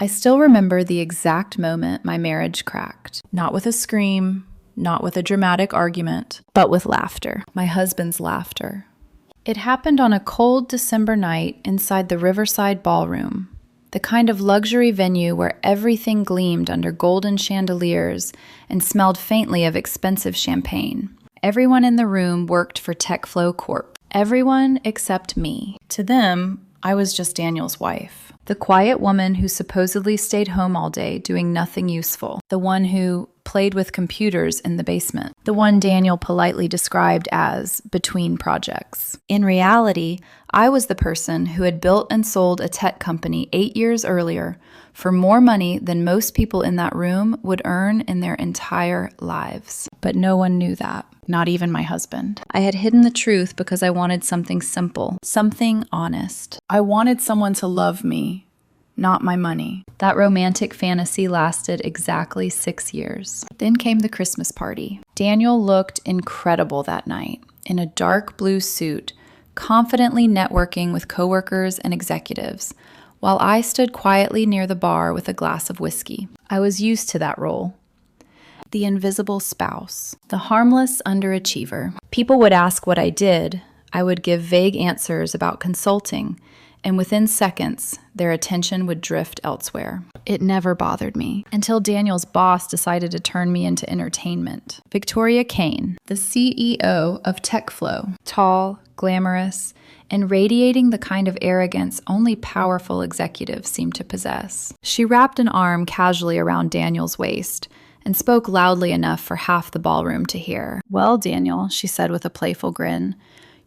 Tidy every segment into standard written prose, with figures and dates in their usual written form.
I still remember the exact moment my marriage cracked. Not with a scream, not with a dramatic argument, but with laughter. My husband's laughter. It happened on a cold December night inside the Riverside Ballroom, the kind of luxury venue where everything gleamed under golden chandeliers and smelled faintly of expensive champagne. Everyone in the room worked for TechFlow Corp. Everyone except me. To them, I was just Daniel's wife. The quiet woman who supposedly stayed home all day doing nothing useful. The one who played with computers in the basement. The one Daniel politely described as between projects. In reality, I was the person who had built and sold a tech company 8 years earlier for more money than most people in that room would earn in their entire lives. But no one knew that, not even my husband. I had hidden the truth because I wanted something simple, something honest. I wanted someone to love me, not my money. That romantic fantasy lasted exactly 6 years. Then came the Christmas party. Daniel looked incredible that night, in a dark blue suit, confidently networking with coworkers and executives, while I stood quietly near the bar with a glass of whiskey. I was used to that role. The invisible spouse, the harmless underachiever. People would ask what I did. I would give vague answers about consulting, and within seconds, their attention would drift elsewhere. It never bothered me until Daniel's boss decided to turn me into entertainment. Victoria Kane, the CEO of TechFlow, tall, glamorous, and radiating the kind of arrogance only powerful executives seem to possess. She wrapped an arm casually around Daniel's waist and spoke loudly enough for half the ballroom to hear. "Well, Daniel," she said with a playful grin,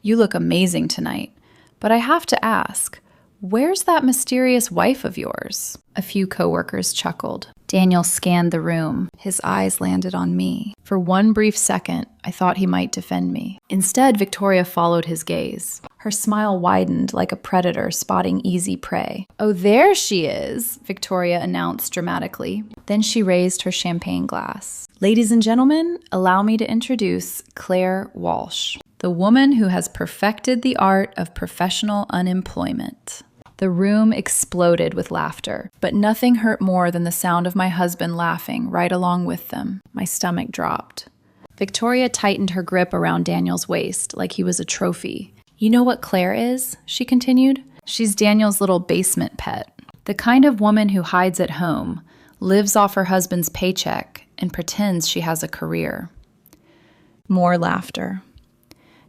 "you look amazing tonight. But I have to ask, where's that mysterious wife of yours?" A few coworkers chuckled. Daniel scanned the room. His eyes landed on me. For one brief second, I thought he might defend me. Instead, Victoria followed his gaze. Her smile widened like a predator spotting easy prey. "Oh, there she is," Victoria announced dramatically. Then she raised her champagne glass. "Ladies and gentlemen, allow me to introduce Claire Walsh, the woman who has perfected the art of professional unemployment." The room exploded with laughter, but nothing hurt more than the sound of my husband laughing right along with them. My stomach dropped. Victoria tightened her grip around Daniel's waist like he was a trophy. "You know what Claire is?" she continued. "She's Daniel's little basement pet. The kind of woman who hides at home, lives off her husband's paycheck, and pretends she has a career." More laughter.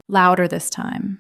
Louder this time.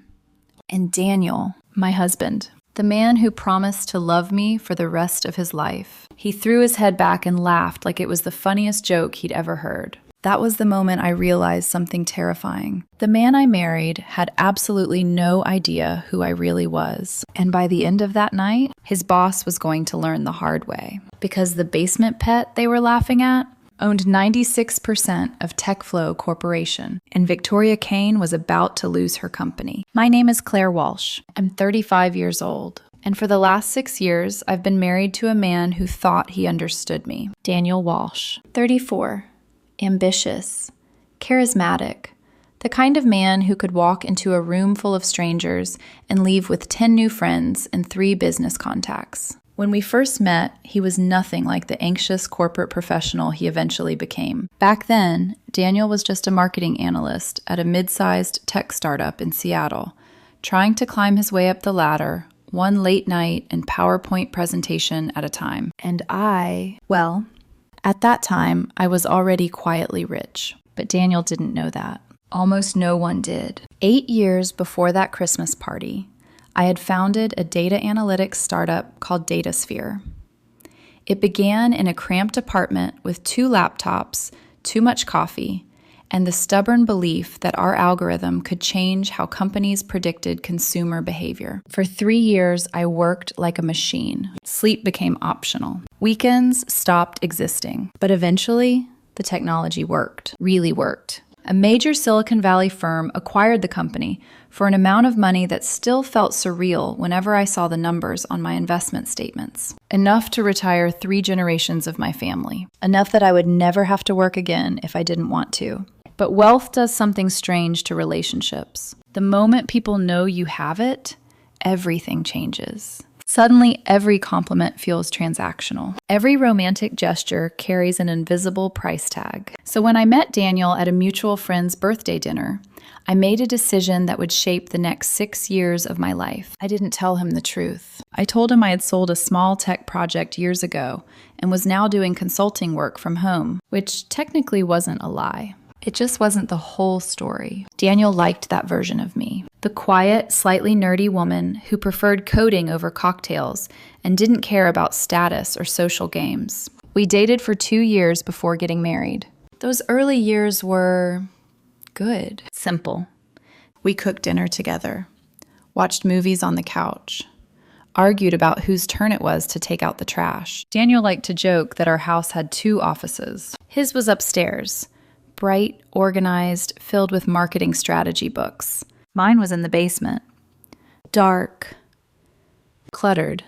And Daniel, my husband, the man who promised to love me for the rest of his life. He threw his head back and laughed like it was the funniest joke he'd ever heard. That was the moment I realized something terrifying. The man I married had absolutely no idea who I really was. And by the end of that night, his boss was going to learn the hard way. Because the basement pet they were laughing at owned 96% of TechFlow Corporation, and Victoria Kane was about to lose her company. My name is Claire Walsh. I'm 35 years old, and for the last 6 years, I've been married to a man who thought he understood me. Daniel Walsh, 34, ambitious, charismatic, the kind of man who could walk into a room full of strangers and leave with 10 new friends and 3 business contacts. When we first met, he was nothing like the anxious corporate professional he eventually became. Back then, Daniel was just a marketing analyst at a mid-sized tech startup in Seattle, trying to climb his way up the ladder, one late night and PowerPoint presentation at a time. And at that time, I was already quietly rich. But Daniel didn't know that. Almost no one did. 8 years before that Christmas party, I had founded a data analytics startup called DataSphere. It began in a cramped apartment with 2 laptops, too much coffee, and the stubborn belief that our algorithm could change how companies predicted consumer behavior. For 3 years, I worked like a machine. Sleep became optional. Weekends stopped existing. But eventually, the technology worked, really worked. A major Silicon Valley firm acquired the company for an amount of money that still felt surreal whenever I saw the numbers on my investment statements. Enough to retire 3 generations of my family. Enough that I would never have to work again if I didn't want to. But wealth does something strange to relationships. The moment people know you have it, everything changes. Suddenly, every compliment feels transactional. Every romantic gesture carries an invisible price tag. So when I met Daniel at a mutual friend's birthday dinner, I made a decision that would shape the next 6 years of my life. I didn't tell him the truth. I told him I had sold a small tech project years ago and was now doing consulting work from home, which technically wasn't a lie. It just wasn't the whole story. Daniel liked that version of me. The quiet, slightly nerdy woman who preferred coding over cocktails and didn't care about status or social games. We dated for 2 years before getting married. Those early years were good. Simple. We cooked dinner together, watched movies on the couch, argued about whose turn it was to take out the trash. Daniel liked to joke that our house had 2 offices. His was upstairs, bright, organized, filled with marketing strategy books. Mine was in the basement, dark, cluttered,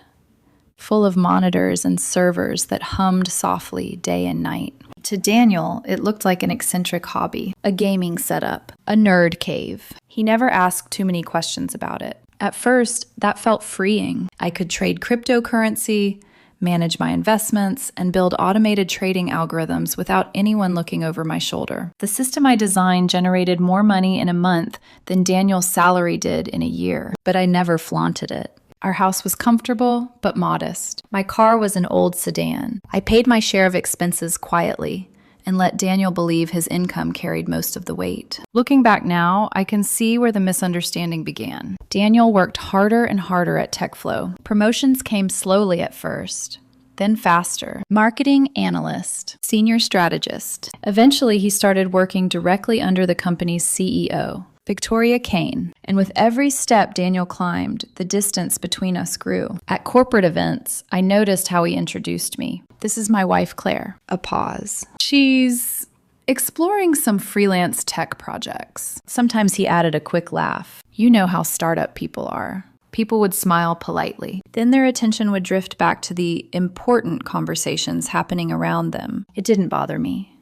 full of monitors and servers that hummed softly day and night. To Daniel, it looked like an eccentric hobby, a gaming setup, a nerd cave. He never asked too many questions about it. At first, that felt freeing. I could trade cryptocurrency, manage my investments, and build automated trading algorithms without anyone looking over my shoulder. The system I designed generated more money in a month than Daniel's salary did in a year, but I never flaunted it. Our house was comfortable, but modest. My car was an old sedan. I paid my share of expenses quietly and let Daniel believe his income carried most of the weight. Looking back now, I can see where the misunderstanding began. Daniel worked harder and harder at TechFlow. Promotions came slowly at first, then faster. Marketing analyst, senior strategist. Eventually, he started working directly under the company's CEO, Victoria Kane. And with every step Daniel climbed, the distance between us grew. At corporate events, I noticed how he introduced me. This is my wife, Claire. A pause. She's exploring some freelance tech projects. Sometimes he added a quick laugh. You know how startup people are. People would smile politely. Then their attention would drift back to the important conversations happening around them. It didn't bother me.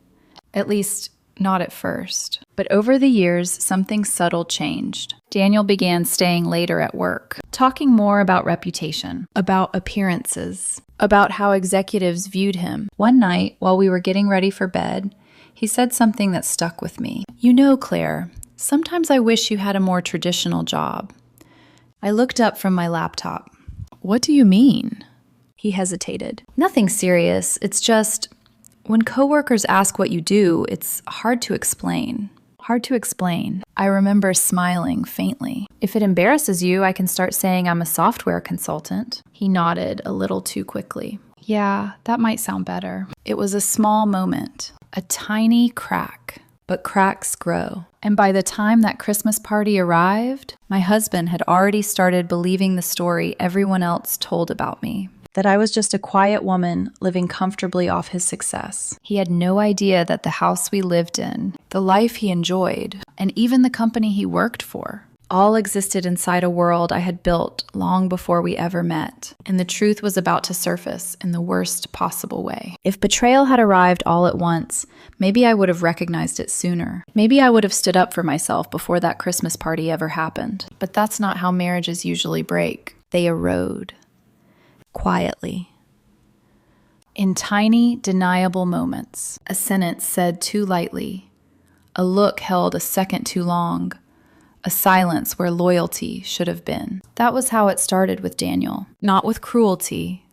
At least, not at first. But over the years, something subtle changed. Daniel began staying later at work, talking more about reputation, about appearances, about how executives viewed him. One night, while we were getting ready for bed, he said something that stuck with me. You know, Claire, sometimes I wish you had a more traditional job. I looked up from my laptop. What do you mean? He hesitated. Nothing serious. It's just, when coworkers ask what you do, it's hard to explain. I remember smiling faintly. If it embarrasses you, I can start saying I'm a software consultant. He nodded a little too quickly. Yeah, that might sound better. It was a small moment, a tiny crack, but cracks grow. And by the time that Christmas party arrived, my husband had already started believing the story everyone else told about me. That I was just a quiet woman living comfortably off his success. He had no idea that the house we lived in, the life he enjoyed, and even the company he worked for, all existed inside a world I had built long before we ever met. And the truth was about to surface in the worst possible way. If betrayal had arrived all at once, maybe I would have recognized it sooner. Maybe I would have stood up for myself before that Christmas party ever happened. But that's not how marriages usually break. They erode. Quietly. In tiny, deniable moments, a sentence said too lightly, a look held a second too long, a silence where loyalty should have been. That was how it started with Daniel. Not with cruelty,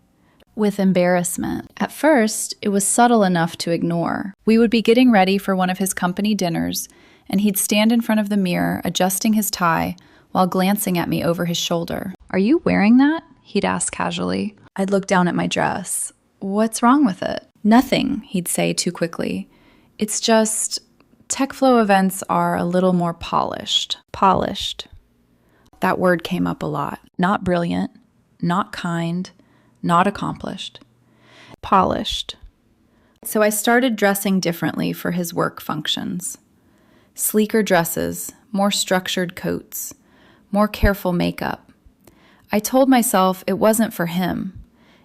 with embarrassment. At first, it was subtle enough to ignore. We would be getting ready for one of his company dinners, and he'd stand in front of the mirror, adjusting his tie, while glancing at me over his shoulder. Are you wearing that? He'd ask casually. I'd look down at my dress. What's wrong with it? Nothing, he'd say too quickly. It's just, TechFlow events are a little more polished. Polished. That word came up a lot. Not brilliant, not kind, not accomplished. Polished. So I started dressing differently for his work functions. Sleeker dresses, more structured coats, more careful makeup. I told myself it wasn't for him.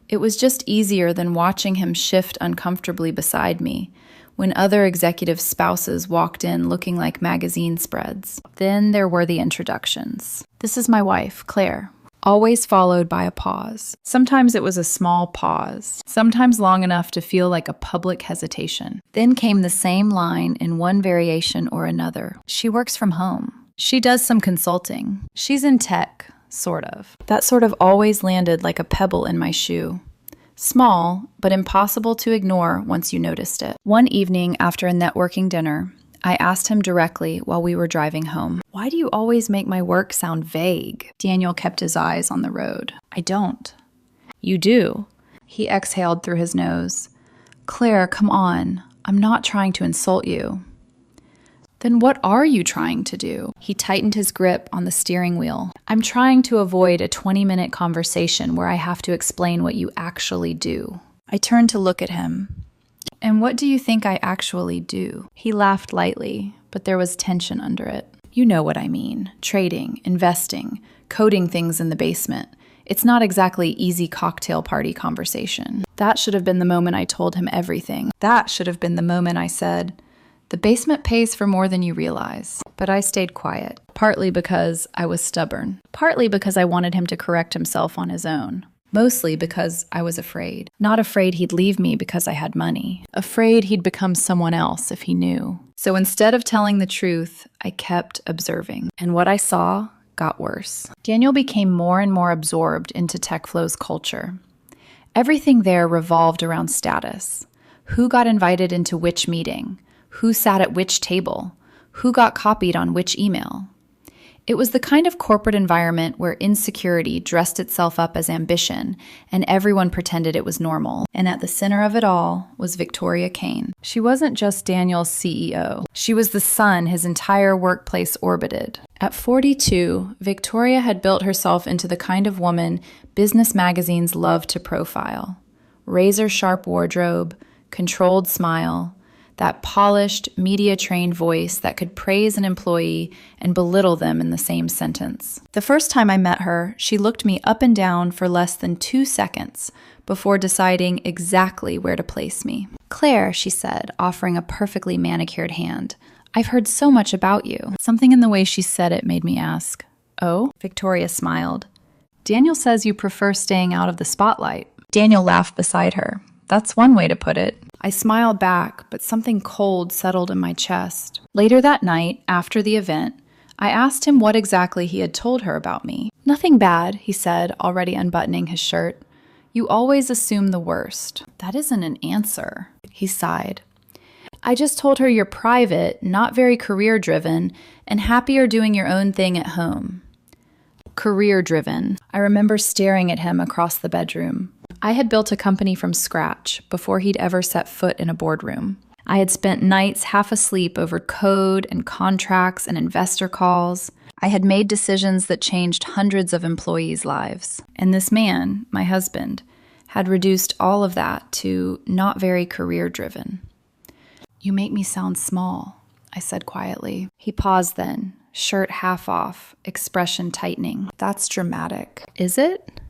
It was just easier than watching him shift uncomfortably beside me when other executive spouses walked in looking like magazine spreads. Then there were the introductions. This is my wife, Claire. always followed by a pause. Sometimes it was a small pause, sometimes long enough to feel like a public hesitation. Then came the same line in one variation or another. She works from home. She does some consulting. She's in tech, sort of. That sort of always landed like a pebble in my shoe. Small, but impossible to ignore once you noticed it. One evening after a networking dinner, I asked him directly while we were driving home, "Why do you always make my work sound vague?" Daniel kept his eyes on the road. "I don't." "You do." He exhaled through his nose. "Claire, come on. I'm not trying to insult you." "Then what are you trying to do?" He tightened his grip on the steering wheel. "I'm trying to avoid a 20-minute conversation where I have to explain what you actually do." I turned to look at him. "And what do you think I actually do?" He laughed lightly, but there was tension under it. "You know what I mean. Trading, investing, coding things in the basement. It's not exactly easy cocktail party conversation." That should have been the moment I told him everything. That should have been the moment I said, "The basement pays for more than you realize." But I stayed quiet, partly because I was stubborn, partly because I wanted him to correct himself on his own. Mostly because I was afraid. Not afraid he'd leave me because I had money. Afraid he'd become someone else if he knew. So instead of telling the truth, I kept observing. And what I saw got worse. Daniel became more and more absorbed into TechFlow's culture. Everything there revolved around status. Who got invited into which meeting? Who sat at which table? Who got copied on which email? It was the kind of corporate environment where insecurity dressed itself up as ambition, and everyone pretended it was normal. And at the center of it all was Victoria Kane. She wasn't just Daniel's CEO. She was the sun his entire workplace orbited. At 42, Victoria had built herself into the kind of woman business magazines love to profile. Razor-sharp wardrobe, controlled smile, that polished, media-trained voice that could praise an employee and belittle them in the same sentence. The first time I met her, she looked me up and down for less than 2 seconds before deciding exactly where to place me. "Claire," she said, offering a perfectly manicured hand, "I've heard so much about you." Something in the way she said it made me ask, "Oh?" Victoria smiled. "Daniel says you prefer staying out of the spotlight." Daniel laughed beside her. "That's one way to put it." I smiled back, but something cold settled in my chest. Later that night, after the event, I asked him what exactly he had told her about me. "Nothing bad," he said, already unbuttoning his shirt. "You always assume the worst." "That isn't an answer," he sighed. "I just told her you're private, not very career-driven, and happier doing your own thing at home." Career-driven. I remember staring at him across the bedroom. I had built a company from scratch before he'd ever set foot in a boardroom. I had spent nights half asleep over code and contracts and investor calls. I had made decisions that changed hundreds of employees' lives. And this man, my husband, had reduced all of that to not very career-driven. "You make me sound small," I said quietly. He paused then, shirt half off, expression tightening. "That's dramatic." "Is it?"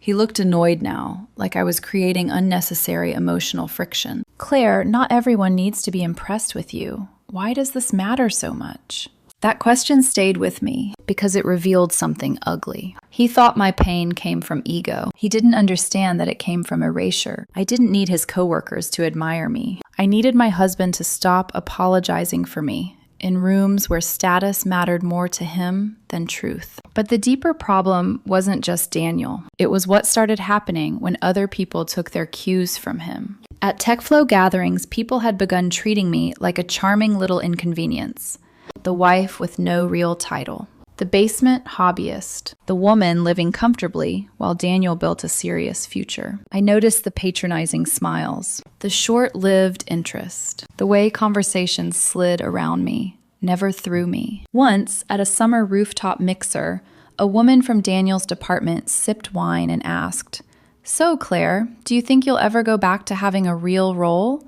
He looked annoyed now, like I was creating unnecessary emotional friction. "Claire, not everyone needs to be impressed with you. Why does this matter so much?" That question stayed with me because it revealed something ugly. He thought my pain came from ego. He didn't understand that it came from erasure. I didn't need his coworkers to admire me. I needed my husband to stop apologizing for me in rooms where status mattered more to him than truth. But the deeper problem wasn't just Daniel. It was what started happening when other people took their cues from him. At TechFlow gatherings, people had begun treating me like a charming little inconvenience. The wife with no real title. The basement hobbyist. The woman living comfortably while Daniel built a serious future. I noticed the patronizing smiles. The short-lived interest. The way conversations slid around me, never through me. Once, at a summer rooftop mixer, a woman from Daniel's department sipped wine and asked, "So, Claire, do you think you'll ever go back to having a real role?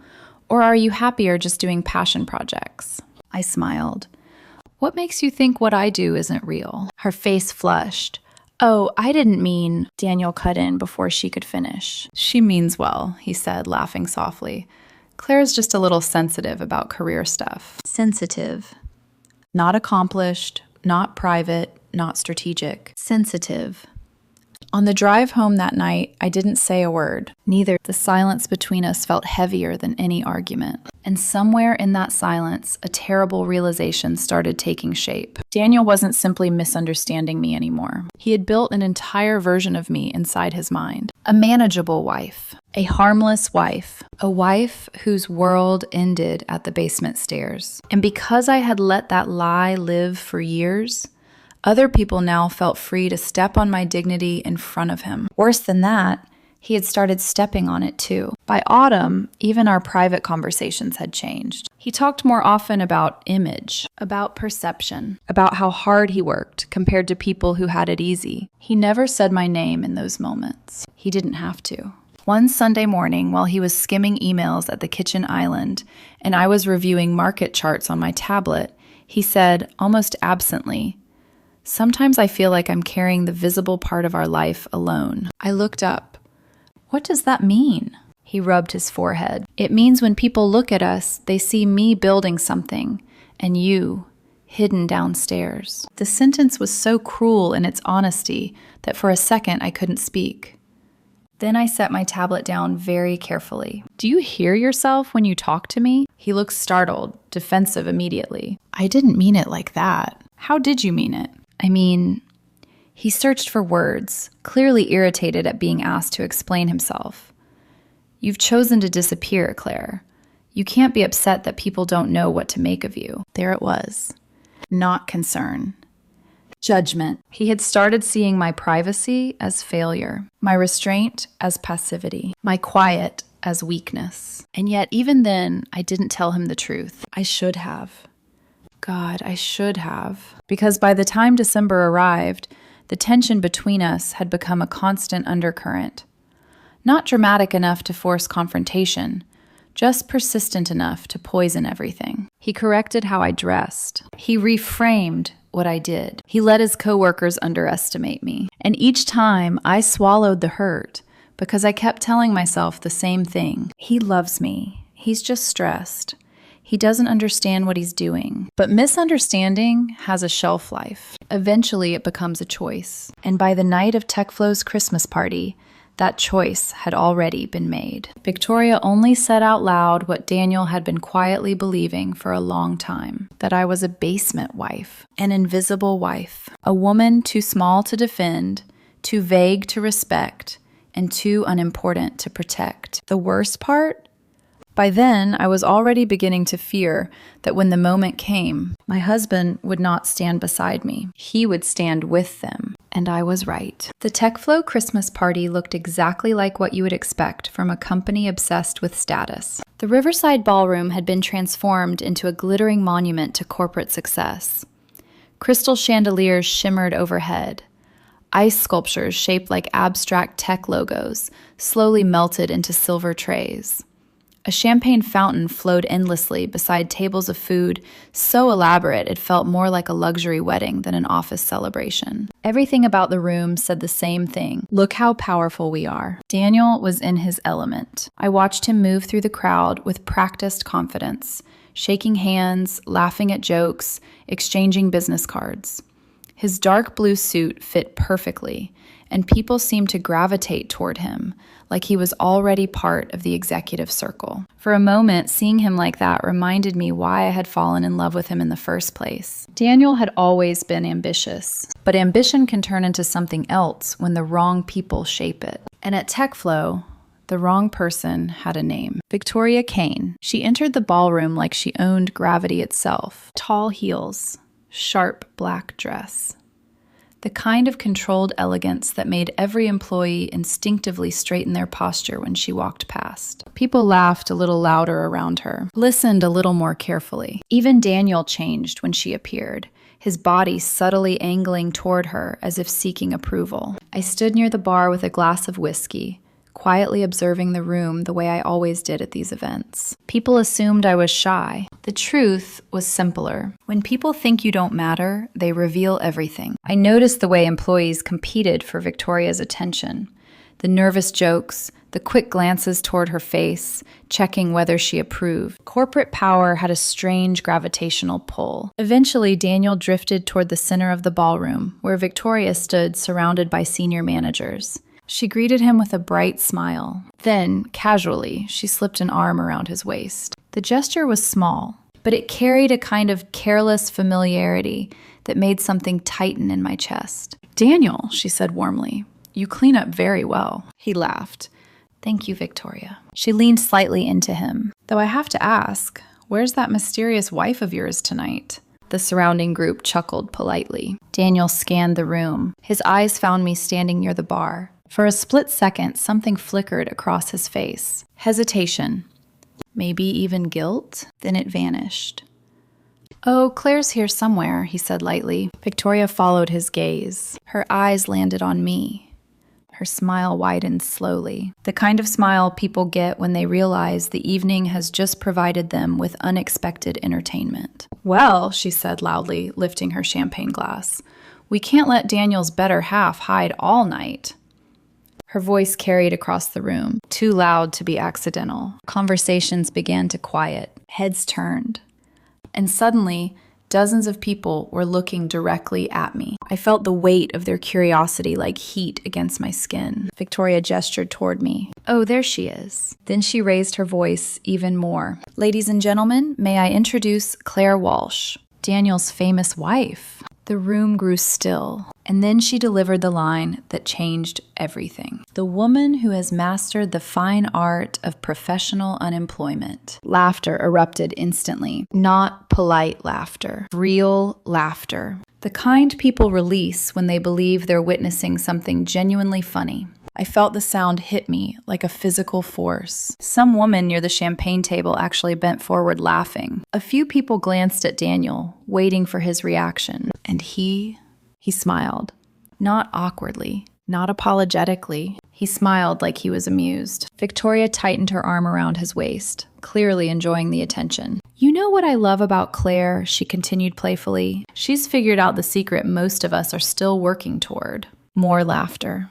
Or are you happier just doing passion projects?" I smiled. "What makes you think what I do isn't real?" Her face flushed. "Oh, I didn't mean," Daniel cut in before she could finish. "She means well," he said, laughing softly. "Claire's just a little sensitive about career stuff." Sensitive. Not accomplished, not private, not strategic. Sensitive. On the drive home that night, I didn't say a word. Neither. The silence between us felt heavier than any argument. And somewhere in that silence, a terrible realization started taking shape. Daniel wasn't simply misunderstanding me anymore. He had built an entire version of me inside his mind. A manageable wife. A harmless wife. A wife whose world ended at the basement stairs. And because I had let that lie live for years, other people now felt free to step on my dignity in front of him. Worse than that, he had started stepping on it too. By autumn, even our private conversations had changed. He talked more often about image, about perception, about how hard he worked compared to people who had it easy. He never said my name in those moments. He didn't have to. One Sunday morning, while he was skimming emails at the kitchen island, and I was reviewing market charts on my tablet, he said, almost absently, "Sometimes I feel like I'm carrying the visible part of our life alone." I looked up. "What does that mean?" He rubbed his forehead. "It means when people look at us, they see me building something, and you, hidden downstairs." The sentence was so cruel in its honesty that for a second I couldn't speak. Then I set my tablet down very carefully. "Do you hear yourself when you talk to me?" He looked startled, defensive immediately. "I didn't mean it like that." "How did you mean it?" He searched for words, clearly irritated at being asked to explain himself. "You've chosen to disappear, Claire. You can't be upset that people don't know what to make of you." There it was. Not concern. Judgment. He had started seeing my privacy as failure, my restraint as passivity, my quiet as weakness. And yet, even then, I didn't tell him the truth. I should have. God, I should have. Because by the time December arrived, the tension between us had become a constant undercurrent. Not dramatic enough to force confrontation, just persistent enough to poison everything. He corrected how I dressed. He reframed what I did. He let his coworkers underestimate me. And each time I swallowed the hurt because I kept telling myself the same thing. He loves me. He's just stressed. He doesn't understand what he's doing. But misunderstanding has a shelf life. Eventually it becomes a choice. And by the night of TechFlow's Christmas party, that choice had already been made. Victoria only said out loud what Daniel had been quietly believing for a long time, that I was a basement wife, an invisible wife, a woman too small to defend, too vague to respect, and too unimportant to protect. The worst part? By then, I was already beginning to fear that when the moment came, my husband would not stand beside me. He would stand with them. And I was right. The TechFlow Christmas party looked exactly like what you would expect from a company obsessed with status. The Riverside Ballroom had been transformed into a glittering monument to corporate success. Crystal chandeliers shimmered overhead. Ice sculptures shaped like abstract tech logos slowly melted into silver trays. A champagne fountain flowed endlessly beside tables of food so elaborate it felt more like a luxury wedding than an office celebration. Everything about the room said the same thing. Look how powerful we are. Daniel was in his element. I watched him move through the crowd with practiced confidence, shaking hands, laughing at jokes, exchanging business cards. His dark blue suit fit perfectly, and people seemed to gravitate toward him, like he was already part of the executive circle. For a moment, seeing him like that reminded me why I had fallen in love with him in the first place. Daniel had always been ambitious, but ambition can turn into something else when the wrong people shape it. And at TechFlow, the wrong person had a name. Victoria Kane. She entered the ballroom like she owned gravity itself. Tall heels, sharp black dress. The kind of controlled elegance that made every employee instinctively straighten their posture when she walked past. People laughed a little louder around her, listened a little more carefully. Even Daniel changed when she appeared, his body subtly angling toward her as if seeking approval. I stood near the bar with a glass of whiskey, quietly observing the room the way I always did at these events. People assumed I was shy. The truth was simpler. When people think you don't matter, they reveal everything. I noticed the way employees competed for Victoria's attention. The nervous jokes, the quick glances toward her face, checking whether she approved. Corporate power had a strange gravitational pull. Eventually, Daniel drifted toward the center of the ballroom, where Victoria stood surrounded by senior managers. She greeted him with a bright smile. Then, casually, she slipped an arm around his waist. The gesture was small, but it carried a kind of careless familiarity that made something tighten in my chest. "Daniel," she said warmly, "you clean up very well." He laughed. "Thank you, Victoria." She leaned slightly into him. "Though I have to ask, where's that mysterious wife of yours tonight?" The surrounding group chuckled politely. Daniel scanned the room. His eyes found me standing near the bar. For a split second, something flickered across his face. Hesitation. Maybe even guilt? Then it vanished. "Oh, Claire's here somewhere," he said lightly. Victoria followed his gaze. Her eyes landed on me. Her smile widened slowly. The kind of smile people get when they realize the evening has just provided them with unexpected entertainment. "Well," she said loudly, lifting her champagne glass, "we can't let Daniel's better half hide all night." Her voice carried across the room, too loud to be accidental. Conversations began to quiet. Heads turned. And suddenly, dozens of people were looking directly at me. I felt the weight of their curiosity like heat against my skin. Victoria gestured toward me. "Oh, there she is." Then she raised her voice even more. "Ladies and gentlemen, may I introduce Claire Walsh, Daniel's famous wife." The room grew still, and then she delivered the line that changed everything. "The woman who has mastered the fine art of professional unemployment." Laughter erupted instantly. Not polite laughter. Real laughter. The kind people release when they believe they're witnessing something genuinely funny. I felt the sound hit me like a physical force. Some woman near the champagne table actually bent forward laughing. A few people glanced at Daniel, waiting for his reaction. And he smiled. Not awkwardly, not apologetically. He smiled like he was amused. Victoria tightened her arm around his waist, clearly enjoying the attention. "You know what I love about Claire?" she continued playfully. "She's figured out the secret most of us are still working toward." More laughter.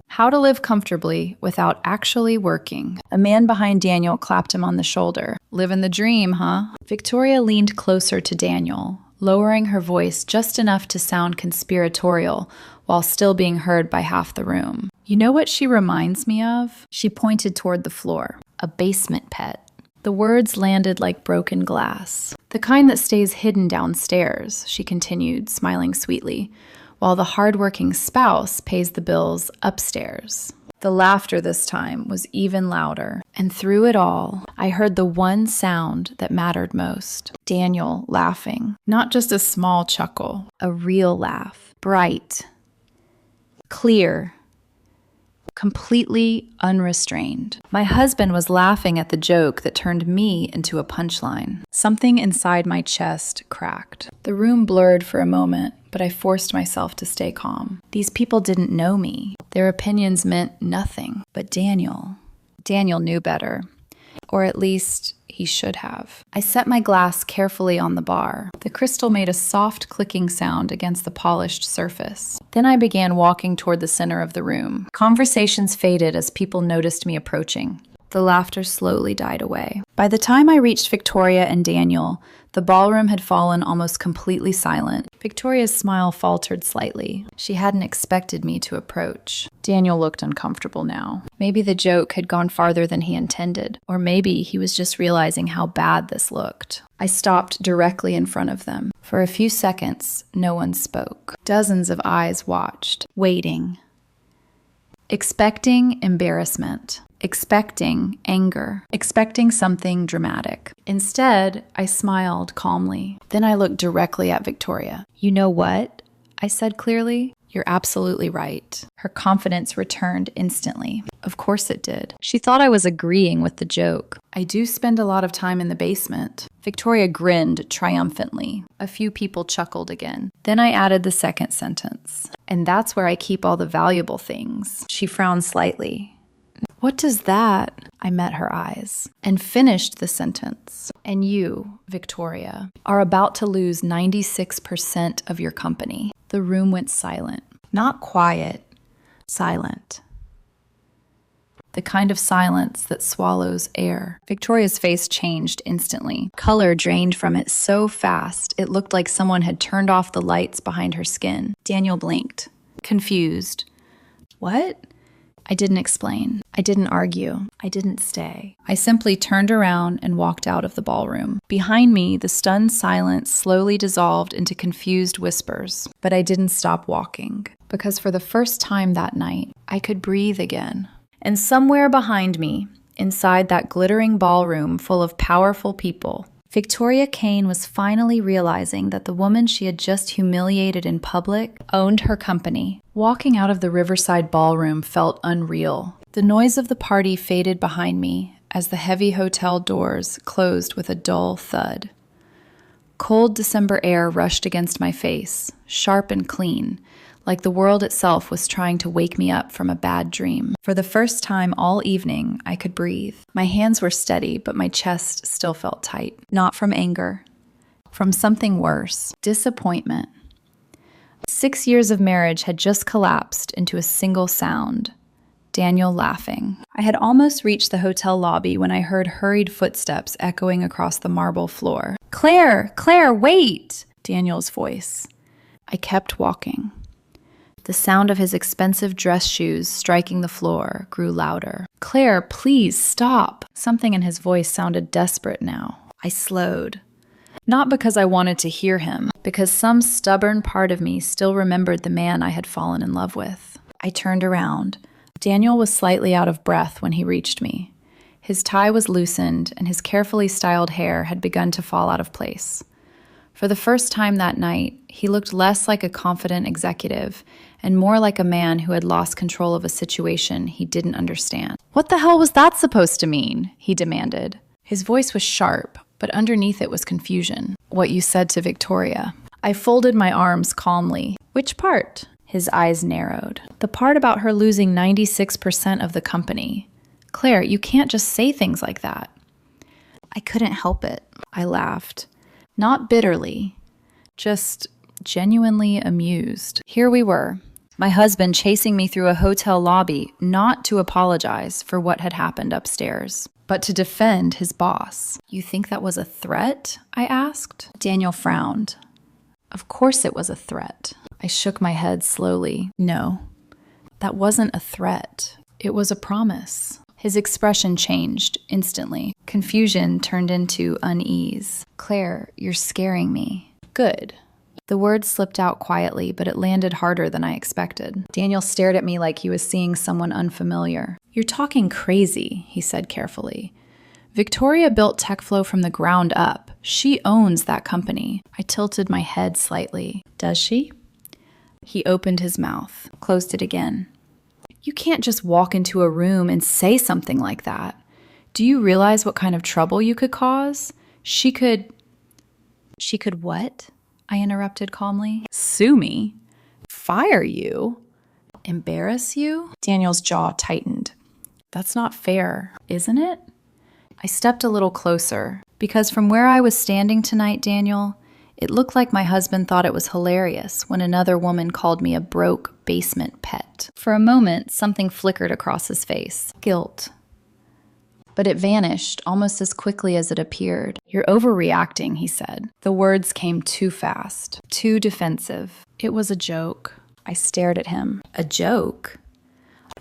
"How to live comfortably without actually working." A man behind Daniel clapped him on the shoulder. "Living the dream, huh?" Victoria leaned closer to Daniel, lowering her voice just enough to sound conspiratorial while still being heard by half the room. "You know what she reminds me of?" She pointed toward the floor. "A basement pet." The words landed like broken glass. "The kind that stays hidden downstairs," she continued, smiling sweetly, "while the hardworking spouse pays the bills upstairs." The laughter this time was even louder, and through it all, I heard the one sound that mattered most. Daniel laughing. Not just a small chuckle, a real laugh. Bright, clear, completely unrestrained. My husband was laughing at the joke that turned me into a punchline. Something inside my chest cracked. The room blurred for a moment, but I forced myself to stay calm. These people didn't know me. Their opinions meant nothing. But Daniel knew better. Or at least he should have. I set my glass carefully on the bar. The crystal made a soft clicking sound against the polished surface. Then I began walking toward the center of the room. Conversations faded as people noticed me approaching. The laughter slowly died away. By the time I reached Victoria and Daniel, the ballroom had fallen almost completely silent. Victoria's smile faltered slightly. She hadn't expected me to approach. Daniel looked uncomfortable now. Maybe the joke had gone farther than he intended, or maybe he was just realizing how bad this looked. I stopped directly in front of them. For a few seconds, no one spoke. Dozens of eyes watched, waiting, expecting embarrassment, expecting anger, expecting something dramatic. Instead, I smiled calmly. Then I looked directly at Victoria. "You know what?" I said clearly. "You're absolutely right." Her confidence returned instantly. Of course it did. She thought I was agreeing with the joke. "I do spend a lot of time in the basement." Victoria grinned triumphantly. A few people chuckled again. Then I added the second sentence. "And that's where I keep all the valuable things." She frowned slightly. "What does that?" I met her eyes and finished the sentence. "And you, Victoria, are about to lose 96% of your company." The room went silent. Not quiet, silent. the kind of silence that swallows air. Victoria's face changed instantly. Color drained from it so fast, it looked like someone had turned off the lights behind her skin. Daniel blinked, confused. What? I didn't explain. I didn't argue. I didn't stay. I simply turned around and walked out of the ballroom. Behind me, the stunned silence slowly dissolved into confused whispers. But I didn't stop walking, because for the first time that night, I could breathe again. And somewhere behind me, inside that glittering ballroom full of powerful people, Victoria Kane was finally realizing that the woman she had just humiliated in public owned her company. Walking out of the Riverside ballroom felt unreal. The noise of the party faded behind me as the heavy hotel doors closed with a dull thud. Cold December air rushed against my face, sharp and clean, like the world itself was trying to wake me up from a bad dream. For the first time all evening, I could breathe. My hands were steady, but my chest still felt tight. Not from anger, from something worse, disappointment. 6 years of marriage had just collapsed into a single sound. Daniel laughing. I had almost reached the hotel lobby when I heard hurried footsteps echoing across the marble floor. Claire, wait! Daniel's voice. I kept walking. The sound of his expensive dress shoes striking the floor grew louder. Claire, please stop. Something in his voice sounded desperate now. I slowed. Not because I wanted to hear him, because some stubborn part of me still remembered the man I had fallen in love with. I turned around. Daniel was slightly out of breath when he reached me. His tie was loosened, and his carefully styled hair had begun to fall out of place. For the first time that night, he looked less like a confident executive and more like a man who had lost control of a situation he didn't understand. What the hell was that supposed to mean? He demanded. His voice was sharp, but underneath it was confusion. What you said to Victoria. I folded my arms calmly. Which part? His eyes narrowed. The part about her losing 96% of the company. Claire, you can't just say things like that. I couldn't help it. I laughed. Not bitterly, just genuinely amused. Here we were, my husband chasing me through a hotel lobby, not to apologize for what had happened upstairs, but to defend his boss. You think that was a threat? I asked. Daniel frowned. Of course it was a threat. I shook my head slowly. No, that wasn't a threat. It was a promise. His expression changed instantly. Confusion turned into unease. Claire, you're scaring me. Good. The words slipped out quietly, but it landed harder than I expected. Daniel stared at me like he was seeing someone unfamiliar. You're talking crazy, he said carefully. Victoria built TechFlow from the ground up. She owns that company. I tilted my head slightly. Does she? He opened his mouth, closed it again. You can't just walk into a room and say something like that. Do you realize what kind of trouble you could cause? She could what? I interrupted calmly. Sue me? Fire you? Embarrass you? Daniel's jaw tightened. That's not fair, isn't it? I stepped a little closer, because from where I was standing tonight, Daniel, it looked like my husband thought it was hilarious when another woman called me a broke basement pet. For a moment, something flickered across his face. Guilt. But it vanished almost as quickly as it appeared. You're overreacting, he said. The words came too fast, too defensive. It was a joke. I stared at him. A joke?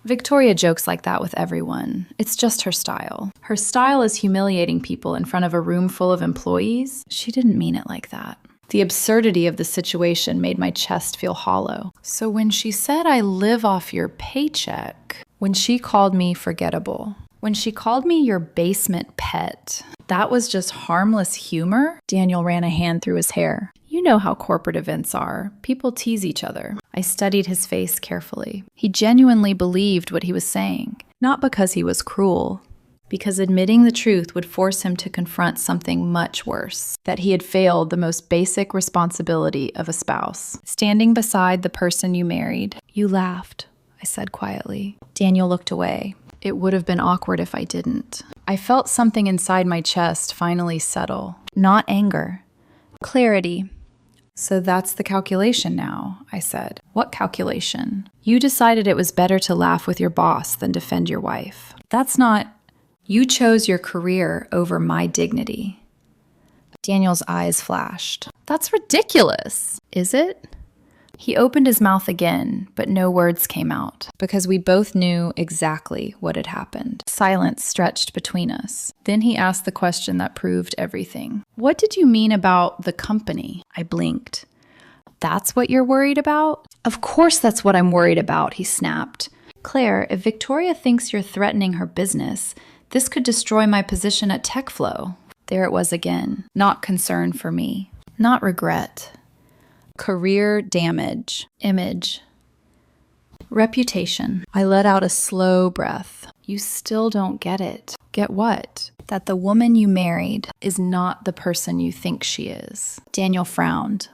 Victoria jokes like that with everyone. It's just her style. Her style is humiliating people in front of a room full of employees. She didn't mean it like that. The absurdity of the situation made my chest feel hollow. So when she said I live off your paycheck, when she called me forgettable, when she called me your basement pet, that was just harmless humor? Daniel ran a hand through his hair. You know how corporate events are. People tease each other. I studied his face carefully. He genuinely believed what he was saying, not because he was cruel, because admitting the truth would force him to confront something much worse, that he had failed the most basic responsibility of a spouse. Standing beside the person you married. You laughed, I said quietly. Daniel looked away. It would have been awkward if I didn't. I felt something inside my chest finally settle. Not anger. Clarity. So that's the calculation now, I said. What calculation? You decided it was better to laugh with your boss than defend your wife. That's not, you chose your career over my dignity. Daniel's eyes flashed. That's ridiculous. Is it? He opened his mouth again, but no words came out, because we both knew exactly what had happened. Silence stretched between us. Then he asked the question that proved everything. What did you mean about the company? I blinked. That's what you're worried about? Of course that's what I'm worried about, he snapped. Claire, if Victoria thinks you're threatening her business, this could destroy my position at TechFlow. There it was again. Not concern for me. Not regret. Career damage. Image. Reputation. I let out a slow breath. You still don't get it. Get what? That the woman you married is not the person you think she is. Daniel frowned.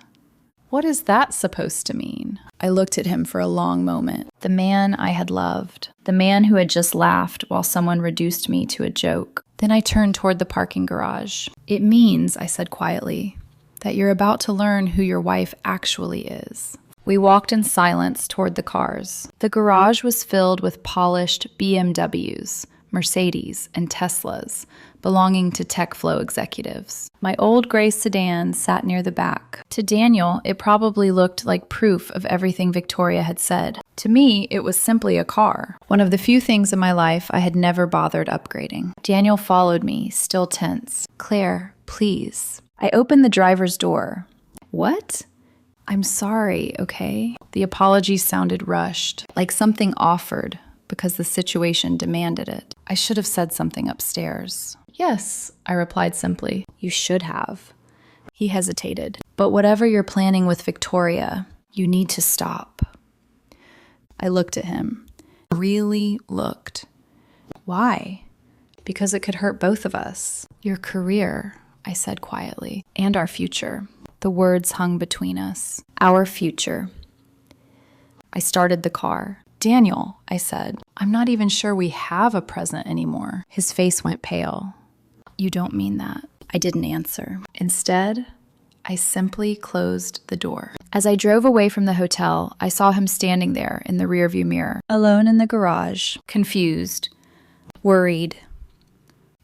What is that supposed to mean? I looked at him for a long moment. The man I had loved. The man who had just laughed while someone reduced me to a joke. Then I turned toward the parking garage. It means, I said quietly, that you're about to learn who your wife actually is. We walked in silence toward the cars. The garage was filled with polished BMWs, Mercedes, and Teslas belonging to TechFlow executives. My old gray sedan sat near the back. To Daniel, it probably looked like proof of everything Victoria had said. To me, it was simply a car. One of the few things in my life I had never bothered upgrading. Daniel followed me, still tense. Claire, please. I opened the driver's door. What? I'm sorry, okay? The apology sounded rushed, like something offered because the situation demanded it. I should have said something upstairs. Yes, I replied simply. You should have. He hesitated. But whatever you're planning with Victoria, you need to stop. I looked at him. Really looked. Why? Because it could hurt both of us. Your career, I said quietly, and our future. The words hung between us. Our future. I started the car. Daniel, I said, I'm not even sure we have a present anymore. His face went pale. You don't mean that. I didn't answer. Instead, I simply closed the door. As I drove away from the hotel, I saw him standing there in the rearview mirror, alone in the garage, confused, worried,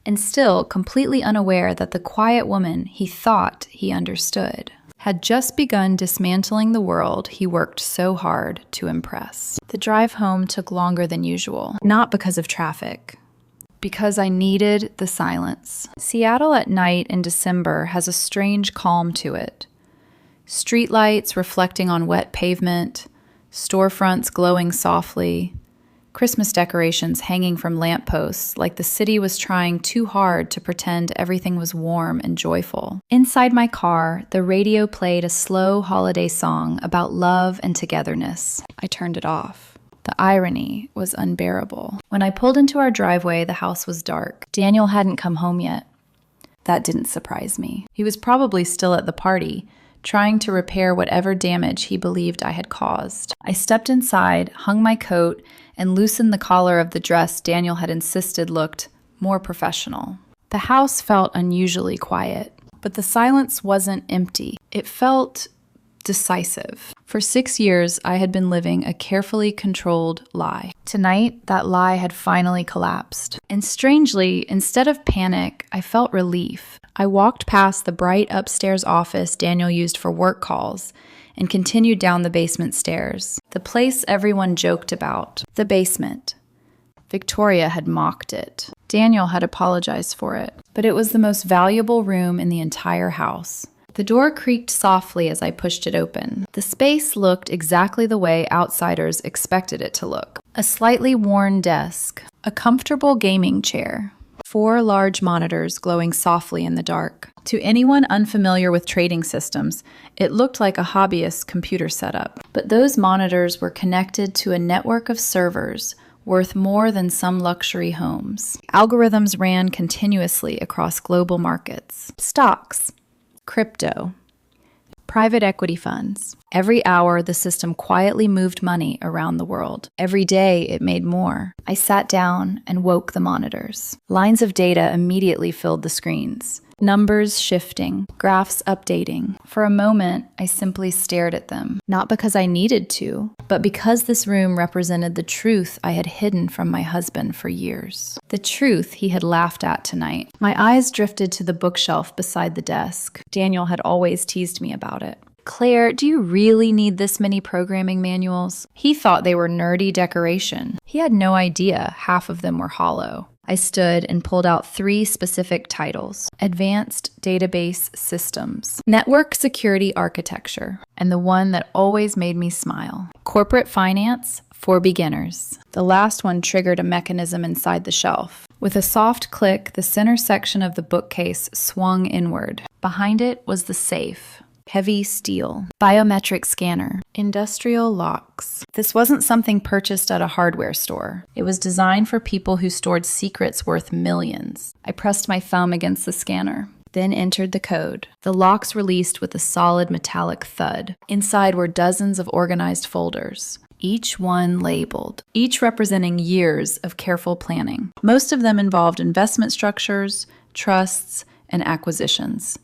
and still completely unaware that the quiet woman he thought he understood had just begun dismantling the world he worked so hard to impress. The drive home took longer than usual, not because of traffic, because I needed the silence. Seattle at night in December has a strange calm to it. Streetlights reflecting on wet pavement, storefronts glowing softly, Christmas decorations hanging from lampposts like the city was trying too hard to pretend everything was warm and joyful. Inside my car, the radio played a slow holiday song about love and togetherness. I turned it off. The irony was unbearable. When I pulled into our driveway, the house was dark. Daniel hadn't come home yet. That didn't surprise me. He was probably still at the party, trying to repair whatever damage he believed I had caused. I stepped inside, hung my coat, and loosened the collar of the dress Daniel had insisted looked more professional. The house felt unusually quiet, but the silence wasn't empty. It felt decisive. For 6 years, I had been living a carefully controlled lie. Tonight, that lie had finally collapsed. And strangely, instead of panic, I felt relief. I walked past the bright upstairs office Daniel used for work calls and continued down the basement stairs. The place everyone joked about. The basement. Victoria had mocked it. Daniel had apologized for it. But it was the most valuable room in the entire house. The door creaked softly as I pushed it open. The space looked exactly the way outsiders expected it to look. A slightly worn desk. A comfortable gaming chair. 4 large monitors glowing softly in the dark. To anyone unfamiliar with trading systems, it looked like a hobbyist's computer setup. But those monitors were connected to a network of servers worth more than some luxury homes. Algorithms ran continuously across global markets. Stocks, crypto, private equity funds. Every hour, the system quietly moved money around the world. Every day, it made more. I sat down and woke the monitors. Lines of data immediately filled the screens. Numbers shifting, graphs updating. For a moment, I simply stared at them, not because I needed to, but because this room represented the truth I had hidden from my husband for years. The truth he had laughed at tonight. My eyes drifted to the bookshelf beside the desk. Daniel had always teased me about it. Claire, do you really need this many programming manuals? He thought they were nerdy decoration. He had no idea half of them were hollow. I stood and pulled out 3 specific titles: Advanced Database Systems, Network Security Architecture, and the one that always made me smile, Corporate Finance for Beginners. The last one triggered a mechanism inside the shelf. With a soft click, the center section of the bookcase swung inward. Behind it was the safe. Heavy steel, biometric scanner, industrial locks. This wasn't something purchased at a hardware store. It was designed for people who stored secrets worth millions. I pressed my thumb against the scanner, then entered the code. The locks released with a solid metallic thud. Inside were dozens of organized folders, each one labeled, each representing years of careful planning. Most of them involved investment structures, trusts, and acquisitions.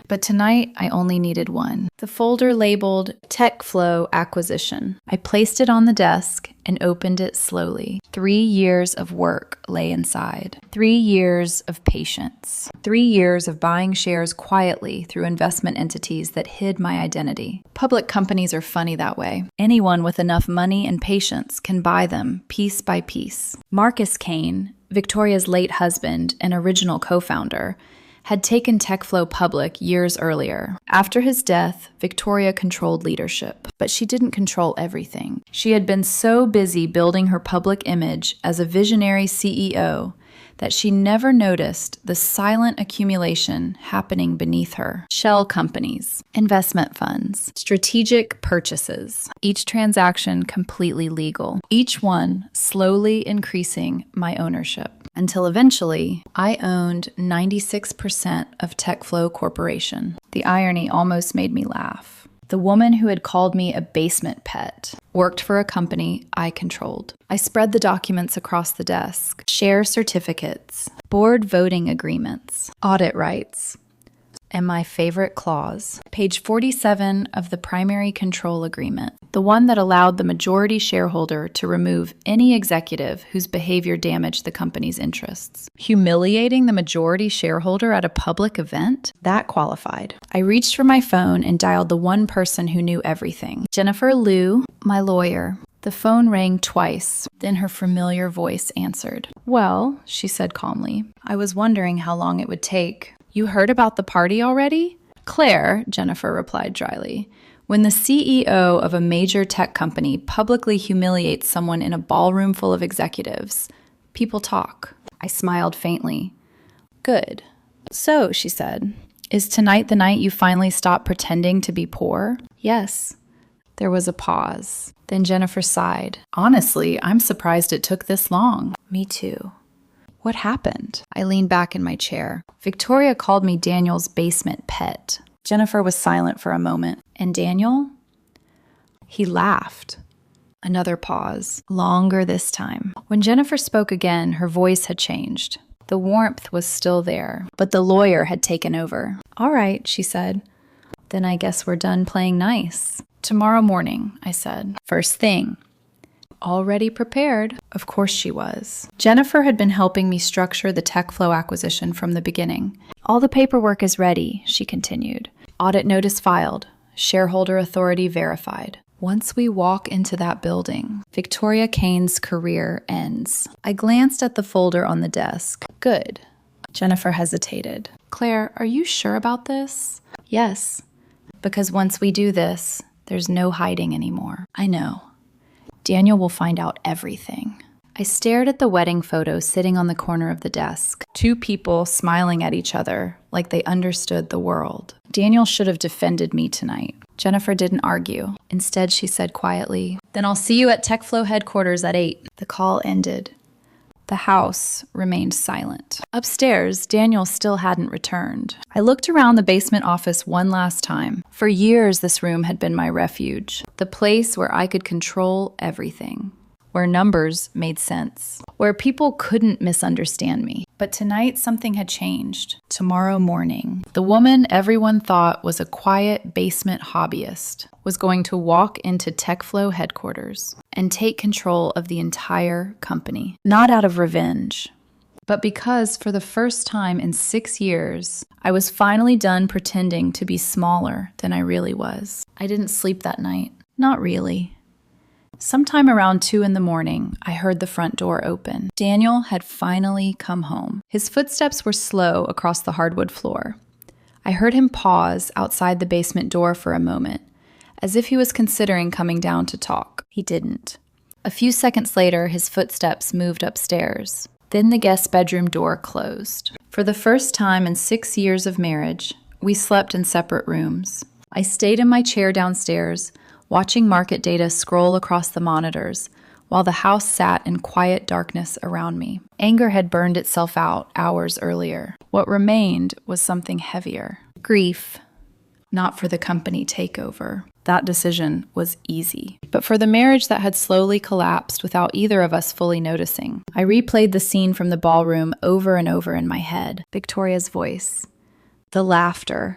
But tonight, I only needed one. The folder labeled Tech Flow Acquisition. I placed it on the desk and opened it slowly. 3 years of work lay inside. 3 years of patience. 3 years of buying shares quietly through investment entities that hid my identity. Public companies are funny that way. Anyone with enough money and patience can buy them piece by piece. Marcus Kane, Victoria's late husband and original co-founder, had taken TechFlow public years earlier. After his death, Victoria controlled leadership, but she didn't control everything. She had been so busy building her public image as a visionary CEO that she never noticed the silent accumulation happening beneath her. Shell companies, investment funds, strategic purchases, each transaction completely legal, each one slowly increasing my ownership. Until eventually, I owned 96% of TechFlow Corporation. The irony almost made me laugh. The woman who had called me a basement pet worked for a company I controlled. I spread the documents across the desk: share certificates, board voting agreements, audit rights, and my favorite clause, page 47 of the primary control agreement, the one that allowed the majority shareholder to remove any executive whose behavior damaged the company's interests. Humiliating the majority shareholder at a public event? That qualified. I reached for my phone and dialed the one person who knew everything. Jennifer Liu, my lawyer. The phone rang twice, then her familiar voice answered. "Well," she said calmly, "I was wondering how long it would take. You heard about the party already?" "Claire," Jennifer replied dryly, "when the CEO of a major tech company publicly humiliates someone in a ballroom full of executives, people talk." I smiled faintly. "Good. So," she said, "is tonight the night you finally stop pretending to be poor?" "Yes." There was a pause. Then Jennifer sighed. "Honestly, I'm surprised it took this long." "Me too." "What happened?" I leaned back in my chair. "Victoria called me Daniel's basement pet." Jennifer was silent for a moment. "And Daniel?" "He laughed." Another pause, longer this time. When Jennifer spoke again, her voice had changed. The warmth was still there, but the lawyer had taken over. "All right," she said. "Then I guess we're done playing nice." "Tomorrow morning," I said. "First thing." Already prepared. Of course she was. Jennifer had been helping me structure the TechFlow acquisition from the beginning. "All the paperwork is ready," she continued. "Audit notice filed. Shareholder authority verified. Once we walk into that building, Victoria Kane's career ends." I glanced at the folder on the desk. "Good." Jennifer hesitated. "Claire, are you sure about this?" "Yes. Because once we do this, there's no hiding anymore." "I know. Daniel will find out everything." I stared at the wedding photo sitting on the corner of the desk. 2 people smiling at each other like they understood the world. Daniel should have defended me tonight. Jennifer didn't argue. Instead, she said quietly, "Then I'll see you at TechFlow headquarters at 8. The call ended. The house remained silent. Upstairs, Daniel still hadn't returned. I looked around the basement office one last time. For years, this room had been my refuge, the place where I could control everything, where numbers made sense, where people couldn't misunderstand me. But tonight, something had changed. Tomorrow morning, the woman everyone thought was a quiet basement hobbyist was going to walk into TechFlow headquarters and take control of the entire company. Not out of revenge, but because for the first time in 6 years, I was finally done pretending to be smaller than I really was. I didn't sleep that night. Not really. Sometime around 2 a.m, I heard the front door open. Daniel had finally come home. His footsteps were slow across the hardwood floor. I heard him pause outside the basement door for a moment, as if he was considering coming down to talk. He didn't. A few seconds later, his footsteps moved upstairs. Then the guest bedroom door closed. For the first time in 6 years of marriage, we slept in separate rooms. I stayed in my chair downstairs, watching market data scroll across the monitors, while the house sat in quiet darkness around me. Anger had burned itself out hours earlier. What remained was something heavier. Grief. Not for the company takeover. That decision was easy. But for the marriage that had slowly collapsed without either of us fully noticing. I replayed the scene from the ballroom over and over in my head. Victoria's voice. The laughter.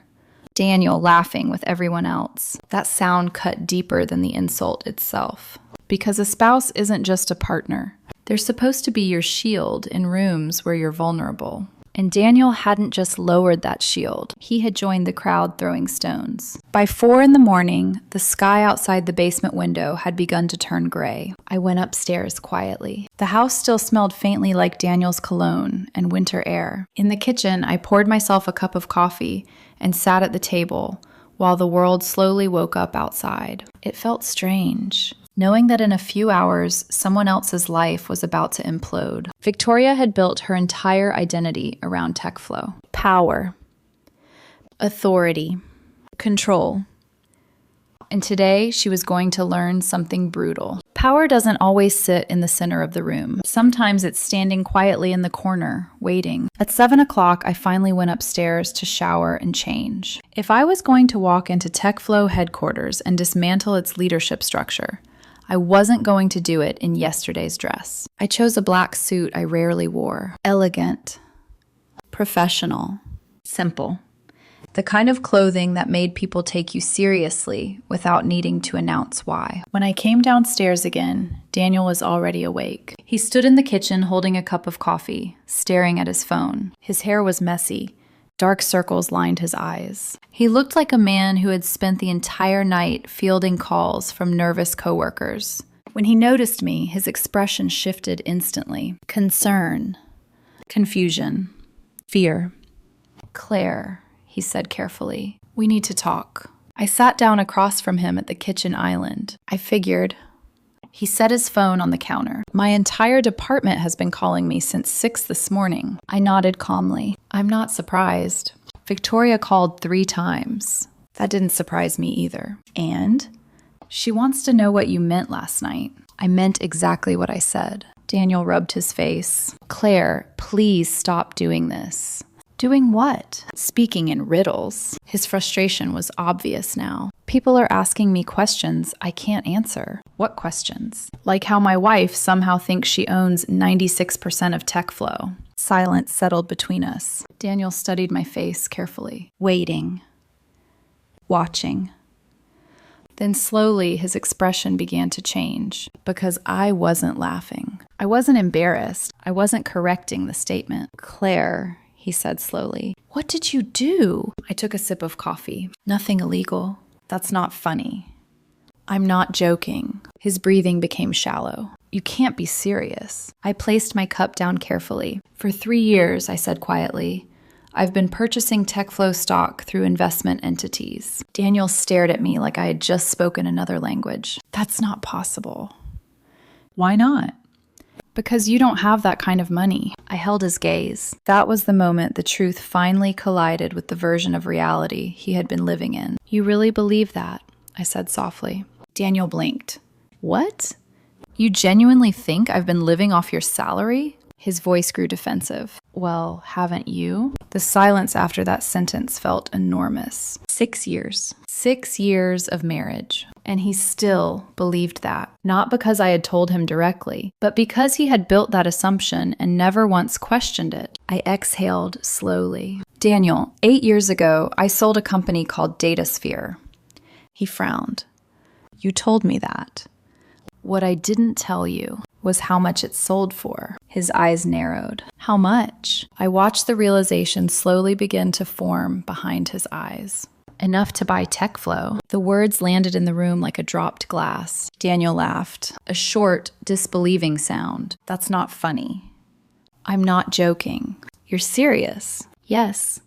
Daniel laughing with everyone else. That sound cut deeper than the insult itself. Because a spouse isn't just a partner. They're supposed to be your shield in rooms where you're vulnerable. And Daniel hadn't just lowered that shield. He had joined the crowd throwing stones. By 4 a.m, the sky outside the basement window had begun to turn gray. I went upstairs quietly. The house still smelled faintly like Daniel's cologne and winter air. In the kitchen, I poured myself a cup of coffee and sat at the table while the world slowly woke up outside. It felt strange, knowing that in a few hours, someone else's life was about to implode. Victoria had built her entire identity around TechFlow. Power, authority, control. And today, she was going to learn something brutal. Power doesn't always sit in the center of the room. Sometimes it's standing quietly in the corner, waiting. At 7 o'clock, I finally went upstairs to shower and change. If I was going to walk into TechFlow headquarters and dismantle its leadership structure, I wasn't going to do it in yesterday's dress. I chose a black suit I rarely wore. Elegant, professional, simple. The kind of clothing that made people take you seriously without needing to announce why. When I came downstairs again, Daniel was already awake. He stood in the kitchen holding a cup of coffee, staring at his phone. His hair was messy. Dark circles lined his eyes. He looked like a man who had spent the entire night fielding calls from nervous coworkers. When he noticed me, his expression shifted instantly. Concern, confusion, fear. Claire, he said carefully, we need to talk. I sat down across from him at the kitchen island. I figured. He set his phone on the counter. My entire department has been calling me since 6 this morning. I nodded calmly. I'm not surprised. Victoria called 3 times. That didn't surprise me either. And she wants to know what you meant last night. I meant exactly what I said. Daniel rubbed his face. Claire, please stop doing this. Doing what? Speaking in riddles. His frustration was obvious now. People are asking me questions I can't answer. What questions? Like how my wife somehow thinks she owns 96% of TechFlow. Silence settled between us. Daniel studied my face carefully. Waiting. Watching. Then slowly his expression began to change because I wasn't laughing. I wasn't embarrassed. I wasn't correcting the statement. Claire, he said slowly. What did you do? I took a sip of coffee. Nothing illegal. That's not funny. I'm not joking. His breathing became shallow. You can't be serious. I placed my cup down carefully. For 3 years, I said quietly, I've been purchasing TechFlow stock through investment entities. Daniel stared at me like I had just spoken another language. That's not possible. Why not? Because you don't have that kind of money. I held his gaze. That was the moment the truth finally collided with the version of reality he had been living in. You really believe that? I said softly. Daniel blinked. What? You genuinely think I've been living off your salary? His voice grew defensive. Well, haven't you? The silence after that sentence felt enormous. 6 years. 6 years of marriage. And he still believed that. Not because I had told him directly, but because he had built that assumption and never once questioned it. I exhaled slowly. Daniel, 8 years ago, I sold a company called DataSphere. He frowned. You told me that. What I didn't tell you was how much it sold for. His eyes narrowed. How much? I watched the realization slowly begin to form behind his eyes. Enough to buy TechFlow. The words landed in the room like a dropped glass. Daniel laughed. A short, disbelieving sound. That's not funny. I'm not joking. You're serious? Yes.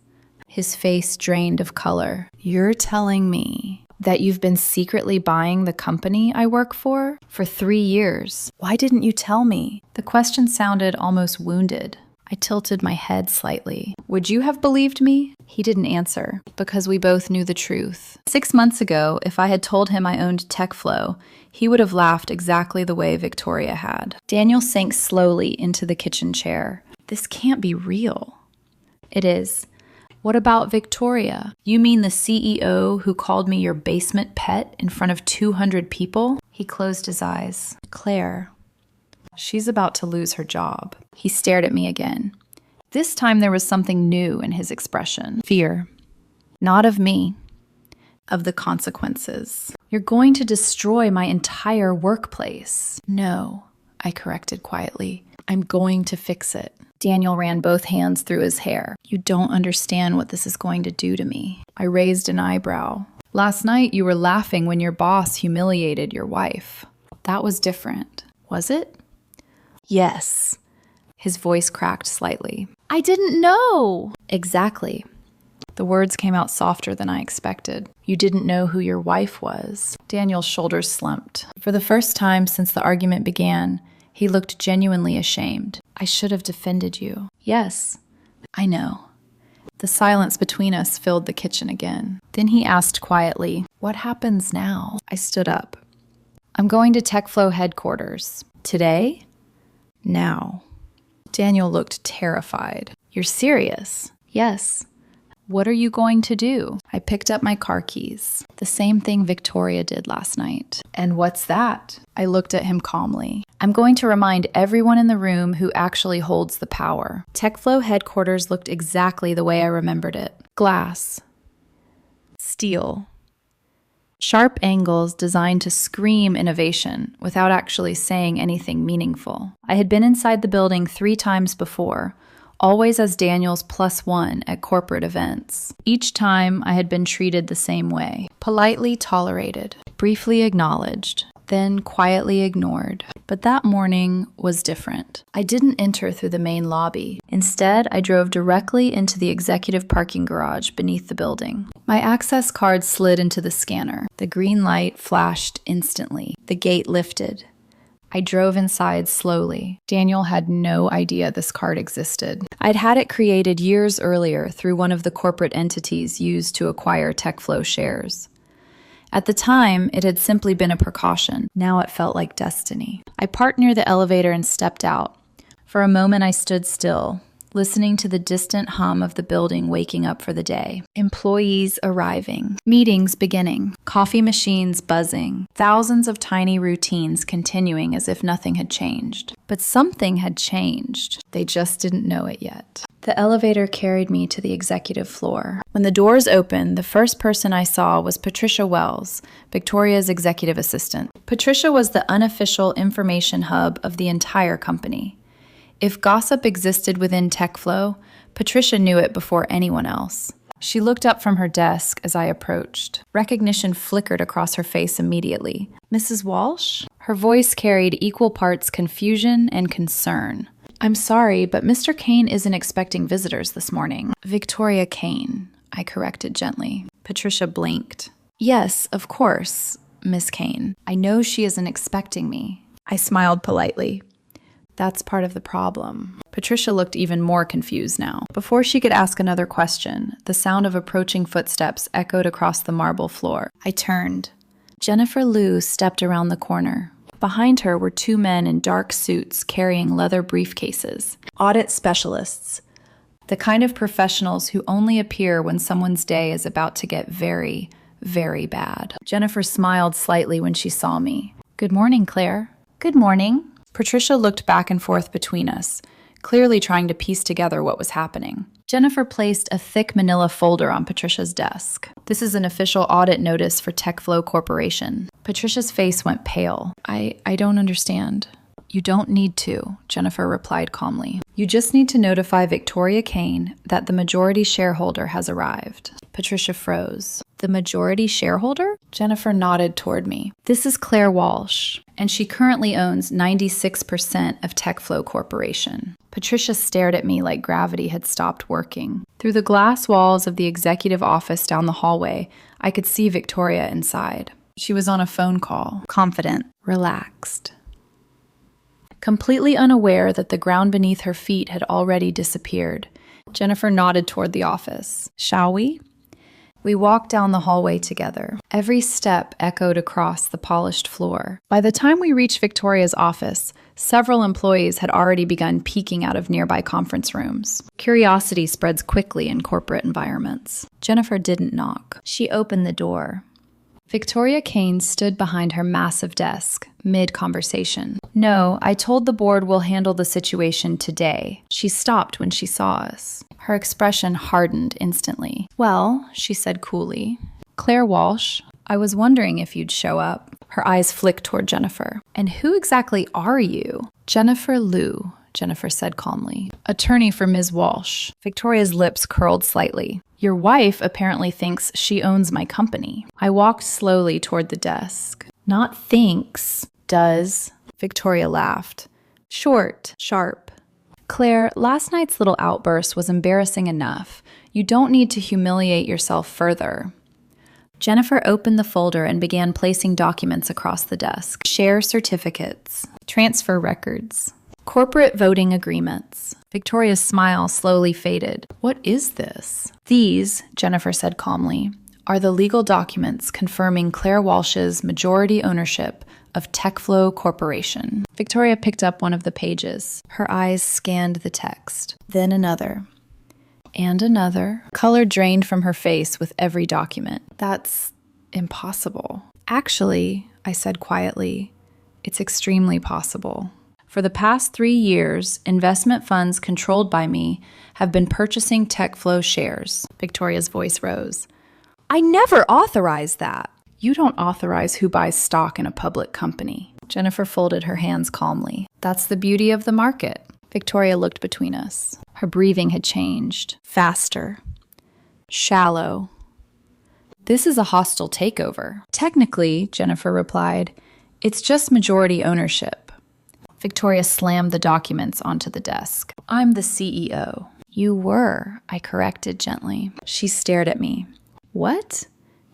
His face drained of color. You're telling me that you've been secretly buying the company I work for 3 years. Why didn't you tell me? The question sounded almost wounded. I tilted my head slightly. Would you have believed me? He didn't answer, because we both knew the truth. 6 months ago, if I had told him I owned TechFlow, he would have laughed exactly the way Victoria had. Daniel sank slowly into the kitchen chair. This can't be real. It is. What about Victoria? You mean the CEO who called me your basement pet in front of 200 people? He closed his eyes. Claire. She's about to lose her job. He stared at me again. This time there was something new in his expression. Fear. Not of me. Of the consequences. You're going to destroy my entire workplace. No, I corrected quietly. I'm going to fix it. Daniel ran both hands through his hair. You don't understand what this is going to do to me. I raised an eyebrow. Last night you were laughing when your boss humiliated your wife. That was different. Was it? Yes. His voice cracked slightly. I didn't know. Exactly. The words came out softer than I expected. You didn't know who your wife was. Daniel's shoulders slumped. For the first time since the argument began, he looked genuinely ashamed. I should have defended you. Yes, I know. The silence between us filled the kitchen again. Then he asked quietly, what happens now? I stood up. I'm going to TechFlow headquarters. Today? Now. Daniel looked terrified. You're serious? Yes. What are you going to do? I picked up my car keys. The same thing Victoria did last night. And what's that? I looked at him calmly. I'm going to remind everyone in the room who actually holds the power. TechFlow headquarters looked exactly the way I remembered it. Glass. Steel. Sharp angles designed to scream innovation without actually saying anything meaningful. I had been inside the building 3 times before, always as Daniel's +1 at corporate events. Each time I had been treated the same way. Politely tolerated, briefly acknowledged, then quietly ignored. But that morning was different. I didn't enter through the main lobby. Instead, I drove directly into the executive parking garage beneath the building. My access card slid into the scanner. The green light flashed instantly. The gate lifted. I drove inside slowly. Daniel had no idea this card existed. I'd had it created years earlier through one of the corporate entities used to acquire TechFlow shares. At the time, it had simply been a precaution. Now it felt like destiny. I parked near the elevator and stepped out. For a moment, I stood still, listening to the distant hum of the building waking up for the day. Employees arriving, meetings beginning, coffee machines buzzing, thousands of tiny routines continuing as if nothing had changed. But something had changed. They just didn't know it yet. The elevator carried me to the executive floor. When the doors opened, the first person I saw was Patricia Wells, Victoria's executive assistant. Patricia was the unofficial information hub of the entire company. If gossip existed within TechFlow, Patricia knew it before anyone else. She looked up from her desk as I approached. Recognition flickered across her face immediately. Mrs. Walsh? Her voice carried equal parts confusion and concern. I'm sorry, but Mr. Kane isn't expecting visitors this morning. Victoria Kane, I corrected gently. Patricia blinked. Yes, of course, Miss Kane. I know she isn't expecting me. I smiled politely. That's part of the problem. Patricia looked even more confused now. Before she could ask another question, the sound of approaching footsteps echoed across the marble floor. I turned. Jennifer Liu stepped around the corner. Behind her were 2 men in dark suits carrying leather briefcases. Audit specialists. The kind of professionals who only appear when someone's day is about to get very, very bad. Jennifer smiled slightly when she saw me. "Good morning, Claire." "Good morning." Patricia looked back and forth between us, clearly trying to piece together what was happening. Jennifer placed a thick manila folder on Patricia's desk. "This is an official audit notice for TechFlow Corporation." Patricia's face went pale. I don't understand." "You don't need to," Jennifer replied calmly. "You just need to notify Victoria Kane that the majority shareholder has arrived." Patricia froze. "The majority shareholder?" Jennifer nodded toward me. "This is Claire Walsh, and she currently owns 96% of TechFlow Corporation." Patricia stared at me like gravity had stopped working. Through the glass walls of the executive office down the hallway, I could see Victoria inside. She was on a phone call, confident, relaxed, completely unaware that the ground beneath her feet had already disappeared. Jennifer nodded toward the office. "Shall we?" We walked down the hallway together. Every step echoed across the polished floor. By the time we reached Victoria's office, several employees had already begun peeking out of nearby conference rooms. Curiosity spreads quickly in corporate environments. Jennifer didn't knock. She opened the door. Victoria Kane stood behind her massive desk, mid-conversation. "No, I told the board we'll handle the situation today." She stopped when she saw us. Her expression hardened instantly. "Well," she said coolly, "Claire Walsh, I was wondering if you'd show up." Her eyes flicked toward Jennifer. "And who exactly are you?" "Jennifer Liu," Jennifer said calmly. "Attorney for Ms. Walsh." Victoria's lips curled slightly. "Your wife apparently thinks she owns my company." I walked slowly toward the desk. "Not thinks, does." Victoria laughed. Short, sharp. "Claire, last night's little outburst was embarrassing enough. You don't need to humiliate yourself further." Jennifer opened the folder and began placing documents across the desk. Share certificates, transfer records, corporate voting agreements. Victoria's smile slowly faded. "What is this?" "These," Jennifer said calmly, "are the legal documents confirming Claire Walsh's majority ownership of TechFlow Corporation." Victoria picked up one of the pages. Her eyes scanned the text. Then another. And another. Color drained from her face with every document. "That's impossible." "Actually," I said quietly, "it's extremely possible. For the past 3 years, investment funds controlled by me have been purchasing TechFlow shares." Victoria's voice rose. "I never authorized that." "You don't authorize who buys stock in a public company." Jennifer folded her hands calmly. "That's the beauty of the market." Victoria looked between us. Her breathing had changed. Faster. Shallow. "This is a hostile takeover." "Technically," Jennifer replied, "it's just majority ownership." Victoria slammed the documents onto the desk. "I'm the CEO." "You were," I corrected gently. She stared at me. "What?"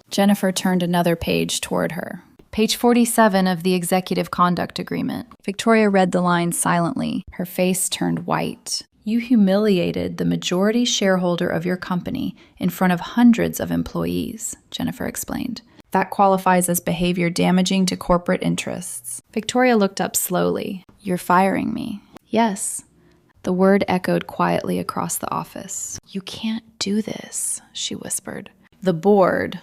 Jennifer turned another page toward her. "Page 47 of the Executive Conduct Agreement." Victoria read the lines silently. Her face turned white. "You humiliated the majority shareholder of your company in front of hundreds of employees," Jennifer explained. "That qualifies as behavior damaging to corporate interests." Victoria looked up slowly. "You're firing me." "Yes." The word echoed quietly across the office. "You can't do this," she whispered. "The board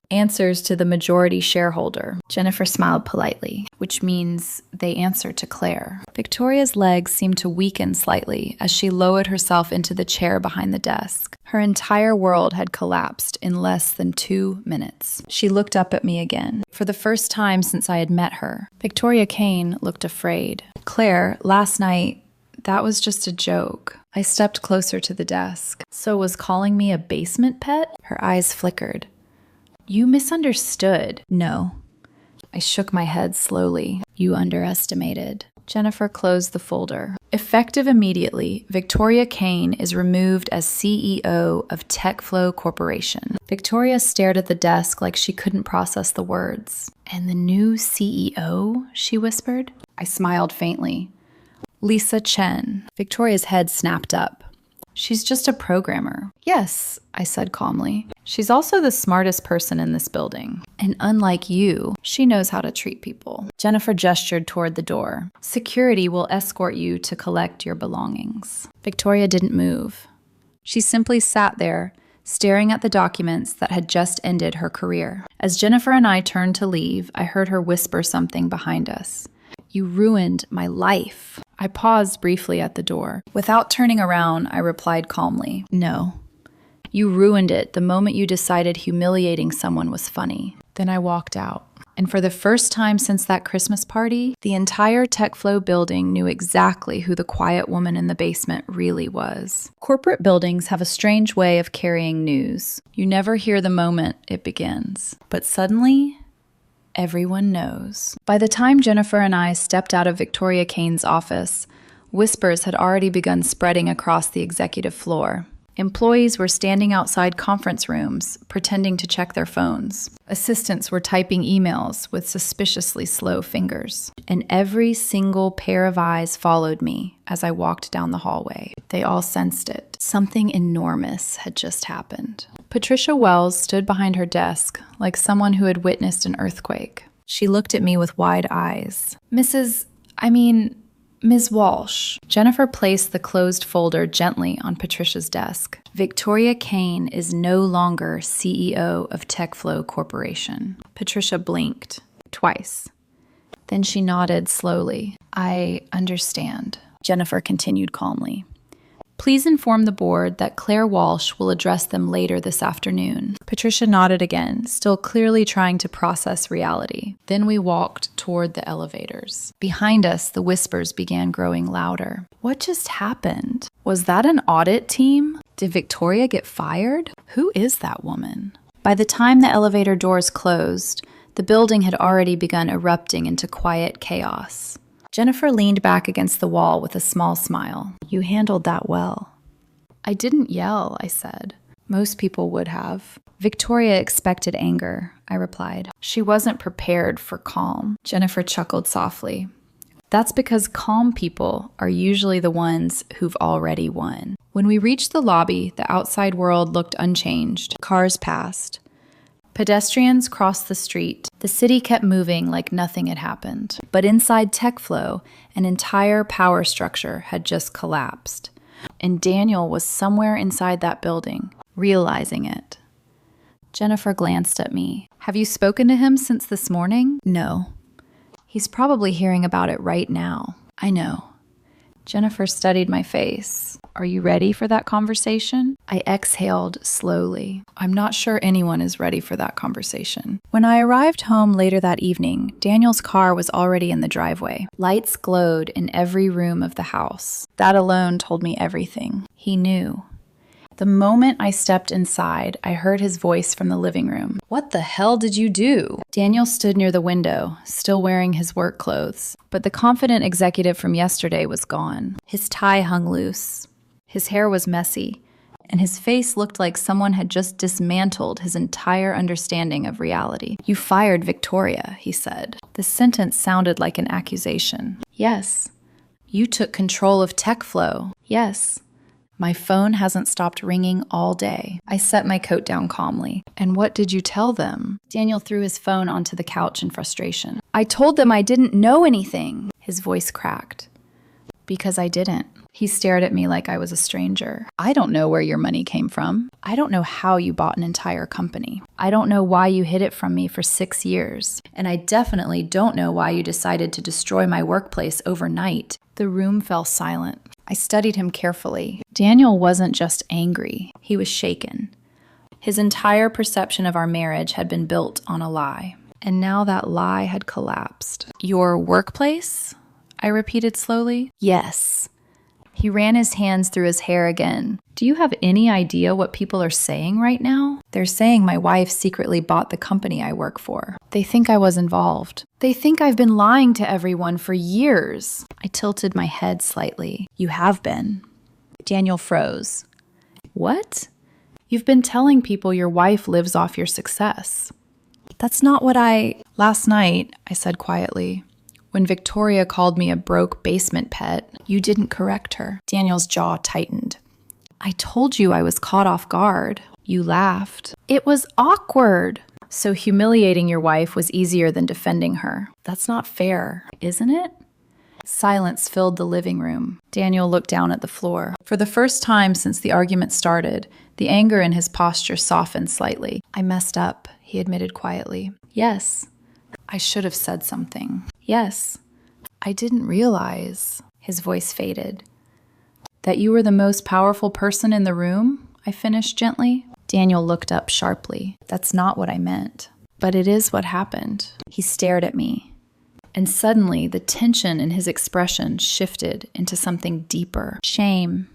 answers to the majority shareholder." Jennifer smiled politely, "which means they answer to Claire." Victoria's legs seemed to weaken slightly as she lowered herself into the chair behind the desk. Her entire world had collapsed in less than 2 minutes. She looked up at me again. For the first time since I had met her, Victoria Kane looked afraid. "Claire, last night, that was just a joke." I stepped closer to the desk. "So was calling me a basement pet?" Her eyes flickered. "You misunderstood." "No." I shook my head slowly. "You underestimated." Jennifer closed the folder. Effective immediately, Victoria Kane is removed as CEO of TechFlow Corporation. Victoria stared at the desk like she couldn't process the words. "And the new CEO?" she whispered. I smiled faintly. "Lisa Chen." Victoria's head snapped up. "She's just a programmer." "Yes," I said calmly. "She's also the smartest person in this building. And unlike you, she knows how to treat people." Jennifer gestured toward the door. "Security will escort you to collect your belongings." Victoria didn't move. She simply sat there, staring at the documents that had just ended her career. As Jennifer and I turned to leave, I heard her whisper something behind us. "You ruined my life." I paused briefly at the door. Without turning around, I replied calmly, "No. You ruined it the moment you decided humiliating someone was funny." Then I walked out. And for the first time since that Christmas party, the entire TechFlow building knew exactly who the quiet woman in the basement really was. Corporate buildings have a strange way of carrying news. You never hear the moment it begins. But suddenly, everyone knows. By the time Jennifer and I stepped out of Victoria Kane's office, whispers had already begun spreading across the executive floor. Employees were standing outside conference rooms, pretending to check their phones. Assistants were typing emails with suspiciously slow fingers. And every single pair of eyes followed me as I walked down the hallway. They all sensed it. Something enormous had just happened. Patricia Wells stood behind her desk like someone who had witnessed an earthquake. She looked at me with wide eyes. Ms. Walsh." Jennifer placed the closed folder gently on Patricia's desk. "Victoria Kane is no longer CEO of TechFlow Corporation." Patricia blinked twice. Then she nodded slowly. "I understand," Jennifer continued calmly. "Please inform the board that Claire Walsh will address them later this afternoon." Patricia nodded again, still clearly trying to process reality. Then we walked toward the elevators. Behind us, the whispers began growing louder. What just happened? Was that an audit team? Did Victoria get fired? Who is that woman? By the time the elevator doors closed, the building had already begun erupting into quiet chaos. Jennifer leaned back against the wall with a small smile. "You handled that well." "I didn't yell," I said. "Most people would have." "Victoria expected anger," I replied. "She wasn't prepared for calm." Jennifer chuckled softly. "That's because calm people are usually the ones who've already won." When we reached the lobby, the outside world looked unchanged. Cars passed. Pedestrians crossed the street. The city kept moving like nothing had happened. But inside TechFlow, an entire power structure had just collapsed. And Daniel was somewhere inside that building, realizing it. Jennifer glanced at me. "Have you spoken to him since this morning?" "No." "He's probably hearing about it right now." "I know." Jennifer studied my face. "Are you ready for that conversation?" I exhaled slowly. I'm not sure anyone is ready for that conversation. When I arrived home later that evening, Daniel's car was already in the driveway. Lights glowed in every room of the house. That alone told me everything. He knew. The moment I stepped inside, I heard his voice from the living room. "What the hell did you do?" Daniel stood near the window, still wearing his work clothes. But the confident executive from yesterday was gone. His tie hung loose. His hair was messy, and his face looked like someone had just dismantled his entire understanding of reality. "You fired Victoria," he said. The sentence sounded like an accusation. "Yes." "You took control of TechFlow." "Yes." "My phone hasn't stopped ringing all day." I set my coat down calmly. "And what did you tell them?" Daniel threw his phone onto the couch in frustration. "I told them I didn't know anything." His voice cracked. "Because I didn't." He stared at me like I was a stranger. "I don't know where your money came from. I don't know how you bought an entire company. I don't know why you hid it from me for 6 years. And I definitely don't know why you decided to destroy my workplace overnight." The room fell silent. I studied him carefully. Daniel wasn't just angry. He was shaken. His entire perception of our marriage had been built on a lie. And now that lie had collapsed. "Your workplace?" I repeated slowly. "Yes." He ran his hands through his hair again. "Do you have any idea what people are saying right now? They're saying my wife secretly bought the company I work for. They think I was involved. They think I've been lying to everyone for years." I tilted my head slightly. "You have been." Daniel froze. "What?" "You've been telling people your wife lives off your success." "That's not what Last night," I said quietly, "when Victoria called me a broke basement pet, you didn't correct her." Daniel's jaw tightened. "I told you I was caught off guard." You laughed. "It was awkward." "So humiliating your wife was easier than defending her. That's not fair, isn't it?" Silence filled the living room. Daniel looked down at the floor. For the first time since the argument started, the anger in his posture softened slightly. I messed up, he admitted quietly. Yes. I should have said something. Yes. I didn't realize, his voice faded, that you were the most powerful person in the room, I finished gently. Daniel looked up sharply. That's not what I meant. But it is what happened. He stared at me. And suddenly, the tension in his expression shifted into something deeper. Shame.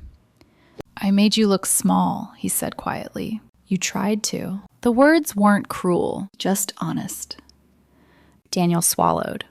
I made you look small, he said quietly. You tried to. The words weren't cruel, just honest. Daniel swallowed.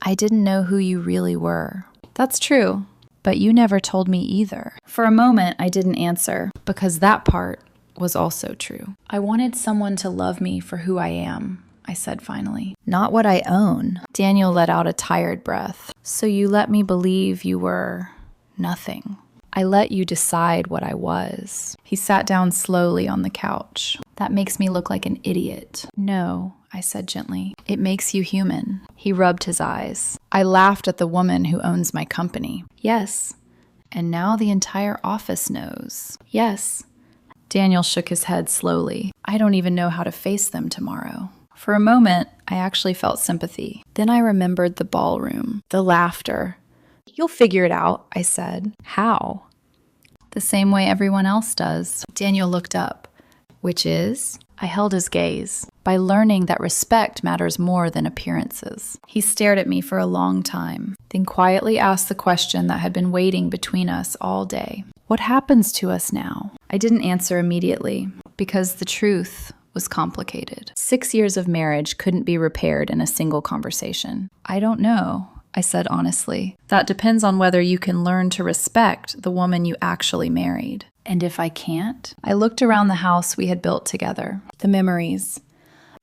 I didn't know who you really were. That's true, but you never told me either. For a moment, I didn't answer, because that part was also true. I wanted someone to love me for who I am, I said finally. Not what I own. Daniel let out a tired breath. So you let me believe you were nothing. I let you decide what I was. He sat down slowly on the couch. That makes me look like an idiot. No, I said gently. It makes you human. He rubbed his eyes. I laughed at the woman who owns my company. Yes. And now the entire office knows. Yes. Daniel shook his head slowly. I don't even know how to face them tomorrow. For a moment, I actually felt sympathy. Then I remembered the ballroom, the laughter. You'll figure it out, I said. How? The same way everyone else does. Daniel looked up. Which is? I held his gaze. By learning that respect matters more than appearances. He stared at me for a long time, then quietly asked the question that had been waiting between us all day. What happens to us now? I didn't answer immediately, because the truth was complicated. 6 years of marriage couldn't be repaired in a single conversation. I don't know, I said honestly. That depends on whether you can learn to respect the woman you actually married. And if I can't? I looked around the house we had built together. The memories,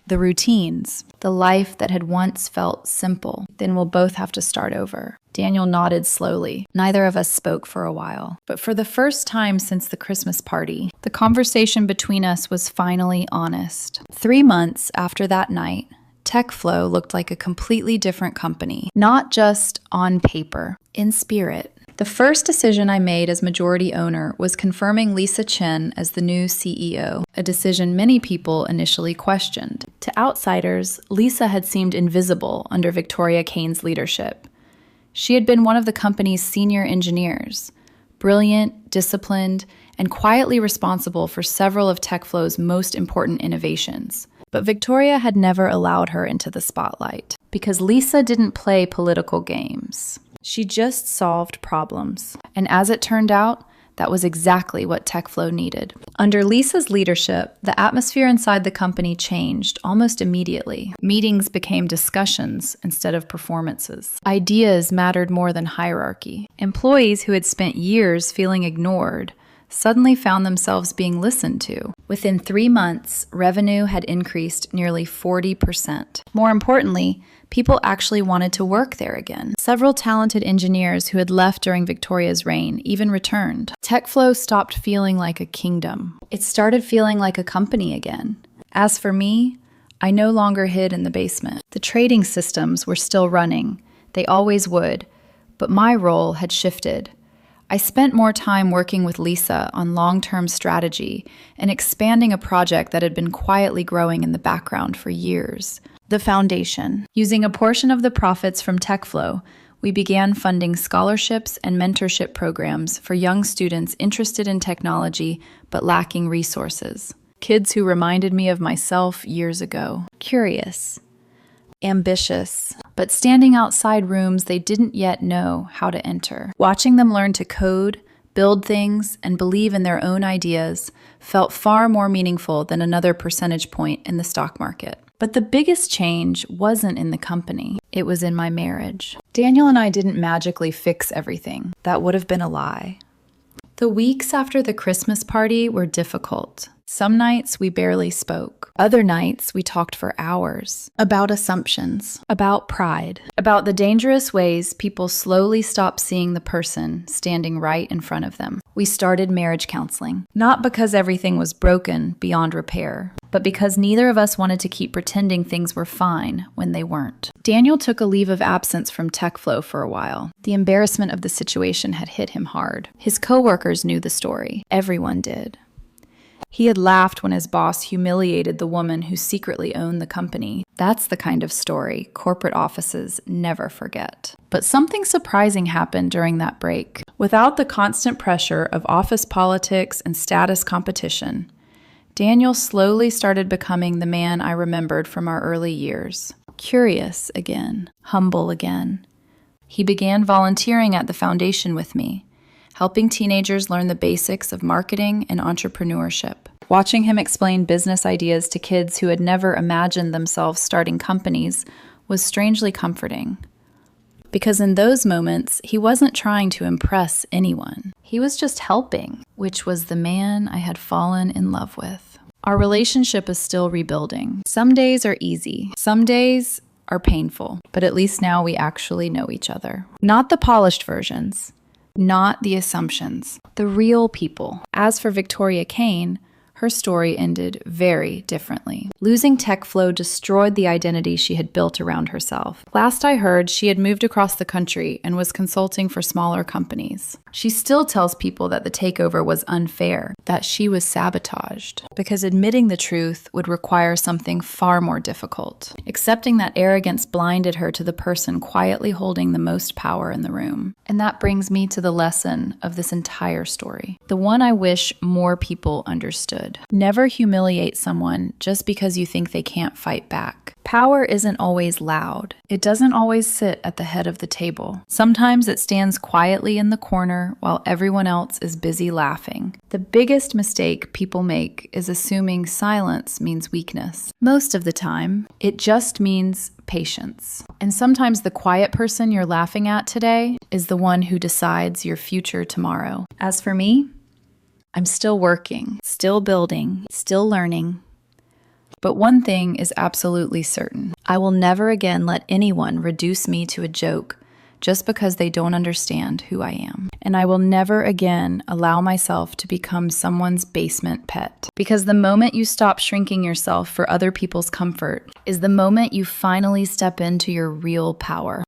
the routines, the life that had once felt simple. Then we'll both have to start over. Daniel nodded slowly. Neither of us spoke for a while. But for the first time since the Christmas party, the conversation between us was finally honest. 3 months after that night, TechFlow looked like a completely different company. Not just on paper, in spirit. The first decision I made as majority owner was confirming Lisa Chen as the new CEO, a decision many people initially questioned. To outsiders, Lisa had seemed invisible under Victoria Kane's leadership. She had been one of the company's senior engineers, brilliant, disciplined, and quietly responsible for several of TechFlow's most important innovations. But Victoria had never allowed her into the spotlight, because Lisa didn't play political games. She just solved problems. And as it turned out, that was exactly what TechFlow needed. Under Lisa's leadership, the atmosphere inside the company changed almost immediately. Meetings became discussions instead of performances. Ideas mattered more than hierarchy. Employees who had spent years feeling ignored suddenly found themselves being listened to. Within 3 months, revenue had increased nearly 40%. More importantly, people actually wanted to work there again. Several talented engineers who had left during Victoria's reign even returned. TechFlow stopped feeling like a kingdom. It started feeling like a company again. As for me, I no longer hid in the basement. The trading systems were still running. They always would. But my role had shifted. I spent more time working with Lisa on long-term strategy and expanding a project that had been quietly growing in the background for years. The foundation. Using a portion of the profits from TechFlow, we began funding scholarships and mentorship programs for young students interested in technology but lacking resources. Kids who reminded me of myself years ago. Curious, ambitious, but standing outside rooms they didn't yet know how to enter. Watching them learn to code, build things, and believe in their own ideas felt far more meaningful than another percentage point in the stock market. But the biggest change wasn't in the company. It was in my marriage. Daniel and I didn't magically fix everything. That would have been a lie. The weeks after the Christmas party were difficult. Some nights we barely spoke. Other nights we talked for hours. About assumptions. About pride. About the dangerous ways people slowly stop seeing the person standing right in front of them. We started marriage counseling. Not because everything was broken beyond repair, but because neither of us wanted to keep pretending things were fine when they weren't. Daniel took a leave of absence from TechFlow for a while. The embarrassment of the situation had hit him hard. His coworkers knew the story. Everyone did. He had laughed when his boss humiliated the woman who secretly owned the company. That's the kind of story corporate offices never forget. But something surprising happened during that break. Without the constant pressure of office politics and status competition, Daniel slowly started becoming the man I remembered from our early years. Curious again, humble again. He began volunteering at the foundation with me, helping teenagers learn the basics of marketing and entrepreneurship. Watching him explain business ideas to kids who had never imagined themselves starting companies was strangely comforting. Because in those moments, he wasn't trying to impress anyone. He was just helping, which was the man I had fallen in love with. Our relationship is still rebuilding. Some days are easy. Some days are painful. But at least now we actually know each other. Not the polished versions. Not the assumptions. The real people. As for Victoria Kane, her story ended very differently. Losing TechFlow destroyed the identity she had built around herself. Last I heard, she had moved across the country and was consulting for smaller companies. She still tells people that the takeover was unfair, that she was sabotaged, because admitting the truth would require something far more difficult. Accepting that arrogance blinded her to the person quietly holding the most power in the room. And that brings me to the lesson of this entire story, the one I wish more people understood. Never humiliate someone just because you think they can't fight back. Power isn't always loud. It doesn't always sit at the head of the table. Sometimes it stands quietly in the corner while everyone else is busy laughing. The biggest mistake people make is assuming silence means weakness. Most of the time, it just means patience. And sometimes the quiet person you're laughing at today is the one who decides your future tomorrow. As for me, I'm still working, still building, still learning. But one thing is absolutely certain. I will never again let anyone reduce me to a joke just because they don't understand who I am. And I will never again allow myself to become someone's basement pet. Because the moment you stop shrinking yourself for other people's comfort is the moment you finally step into your real power.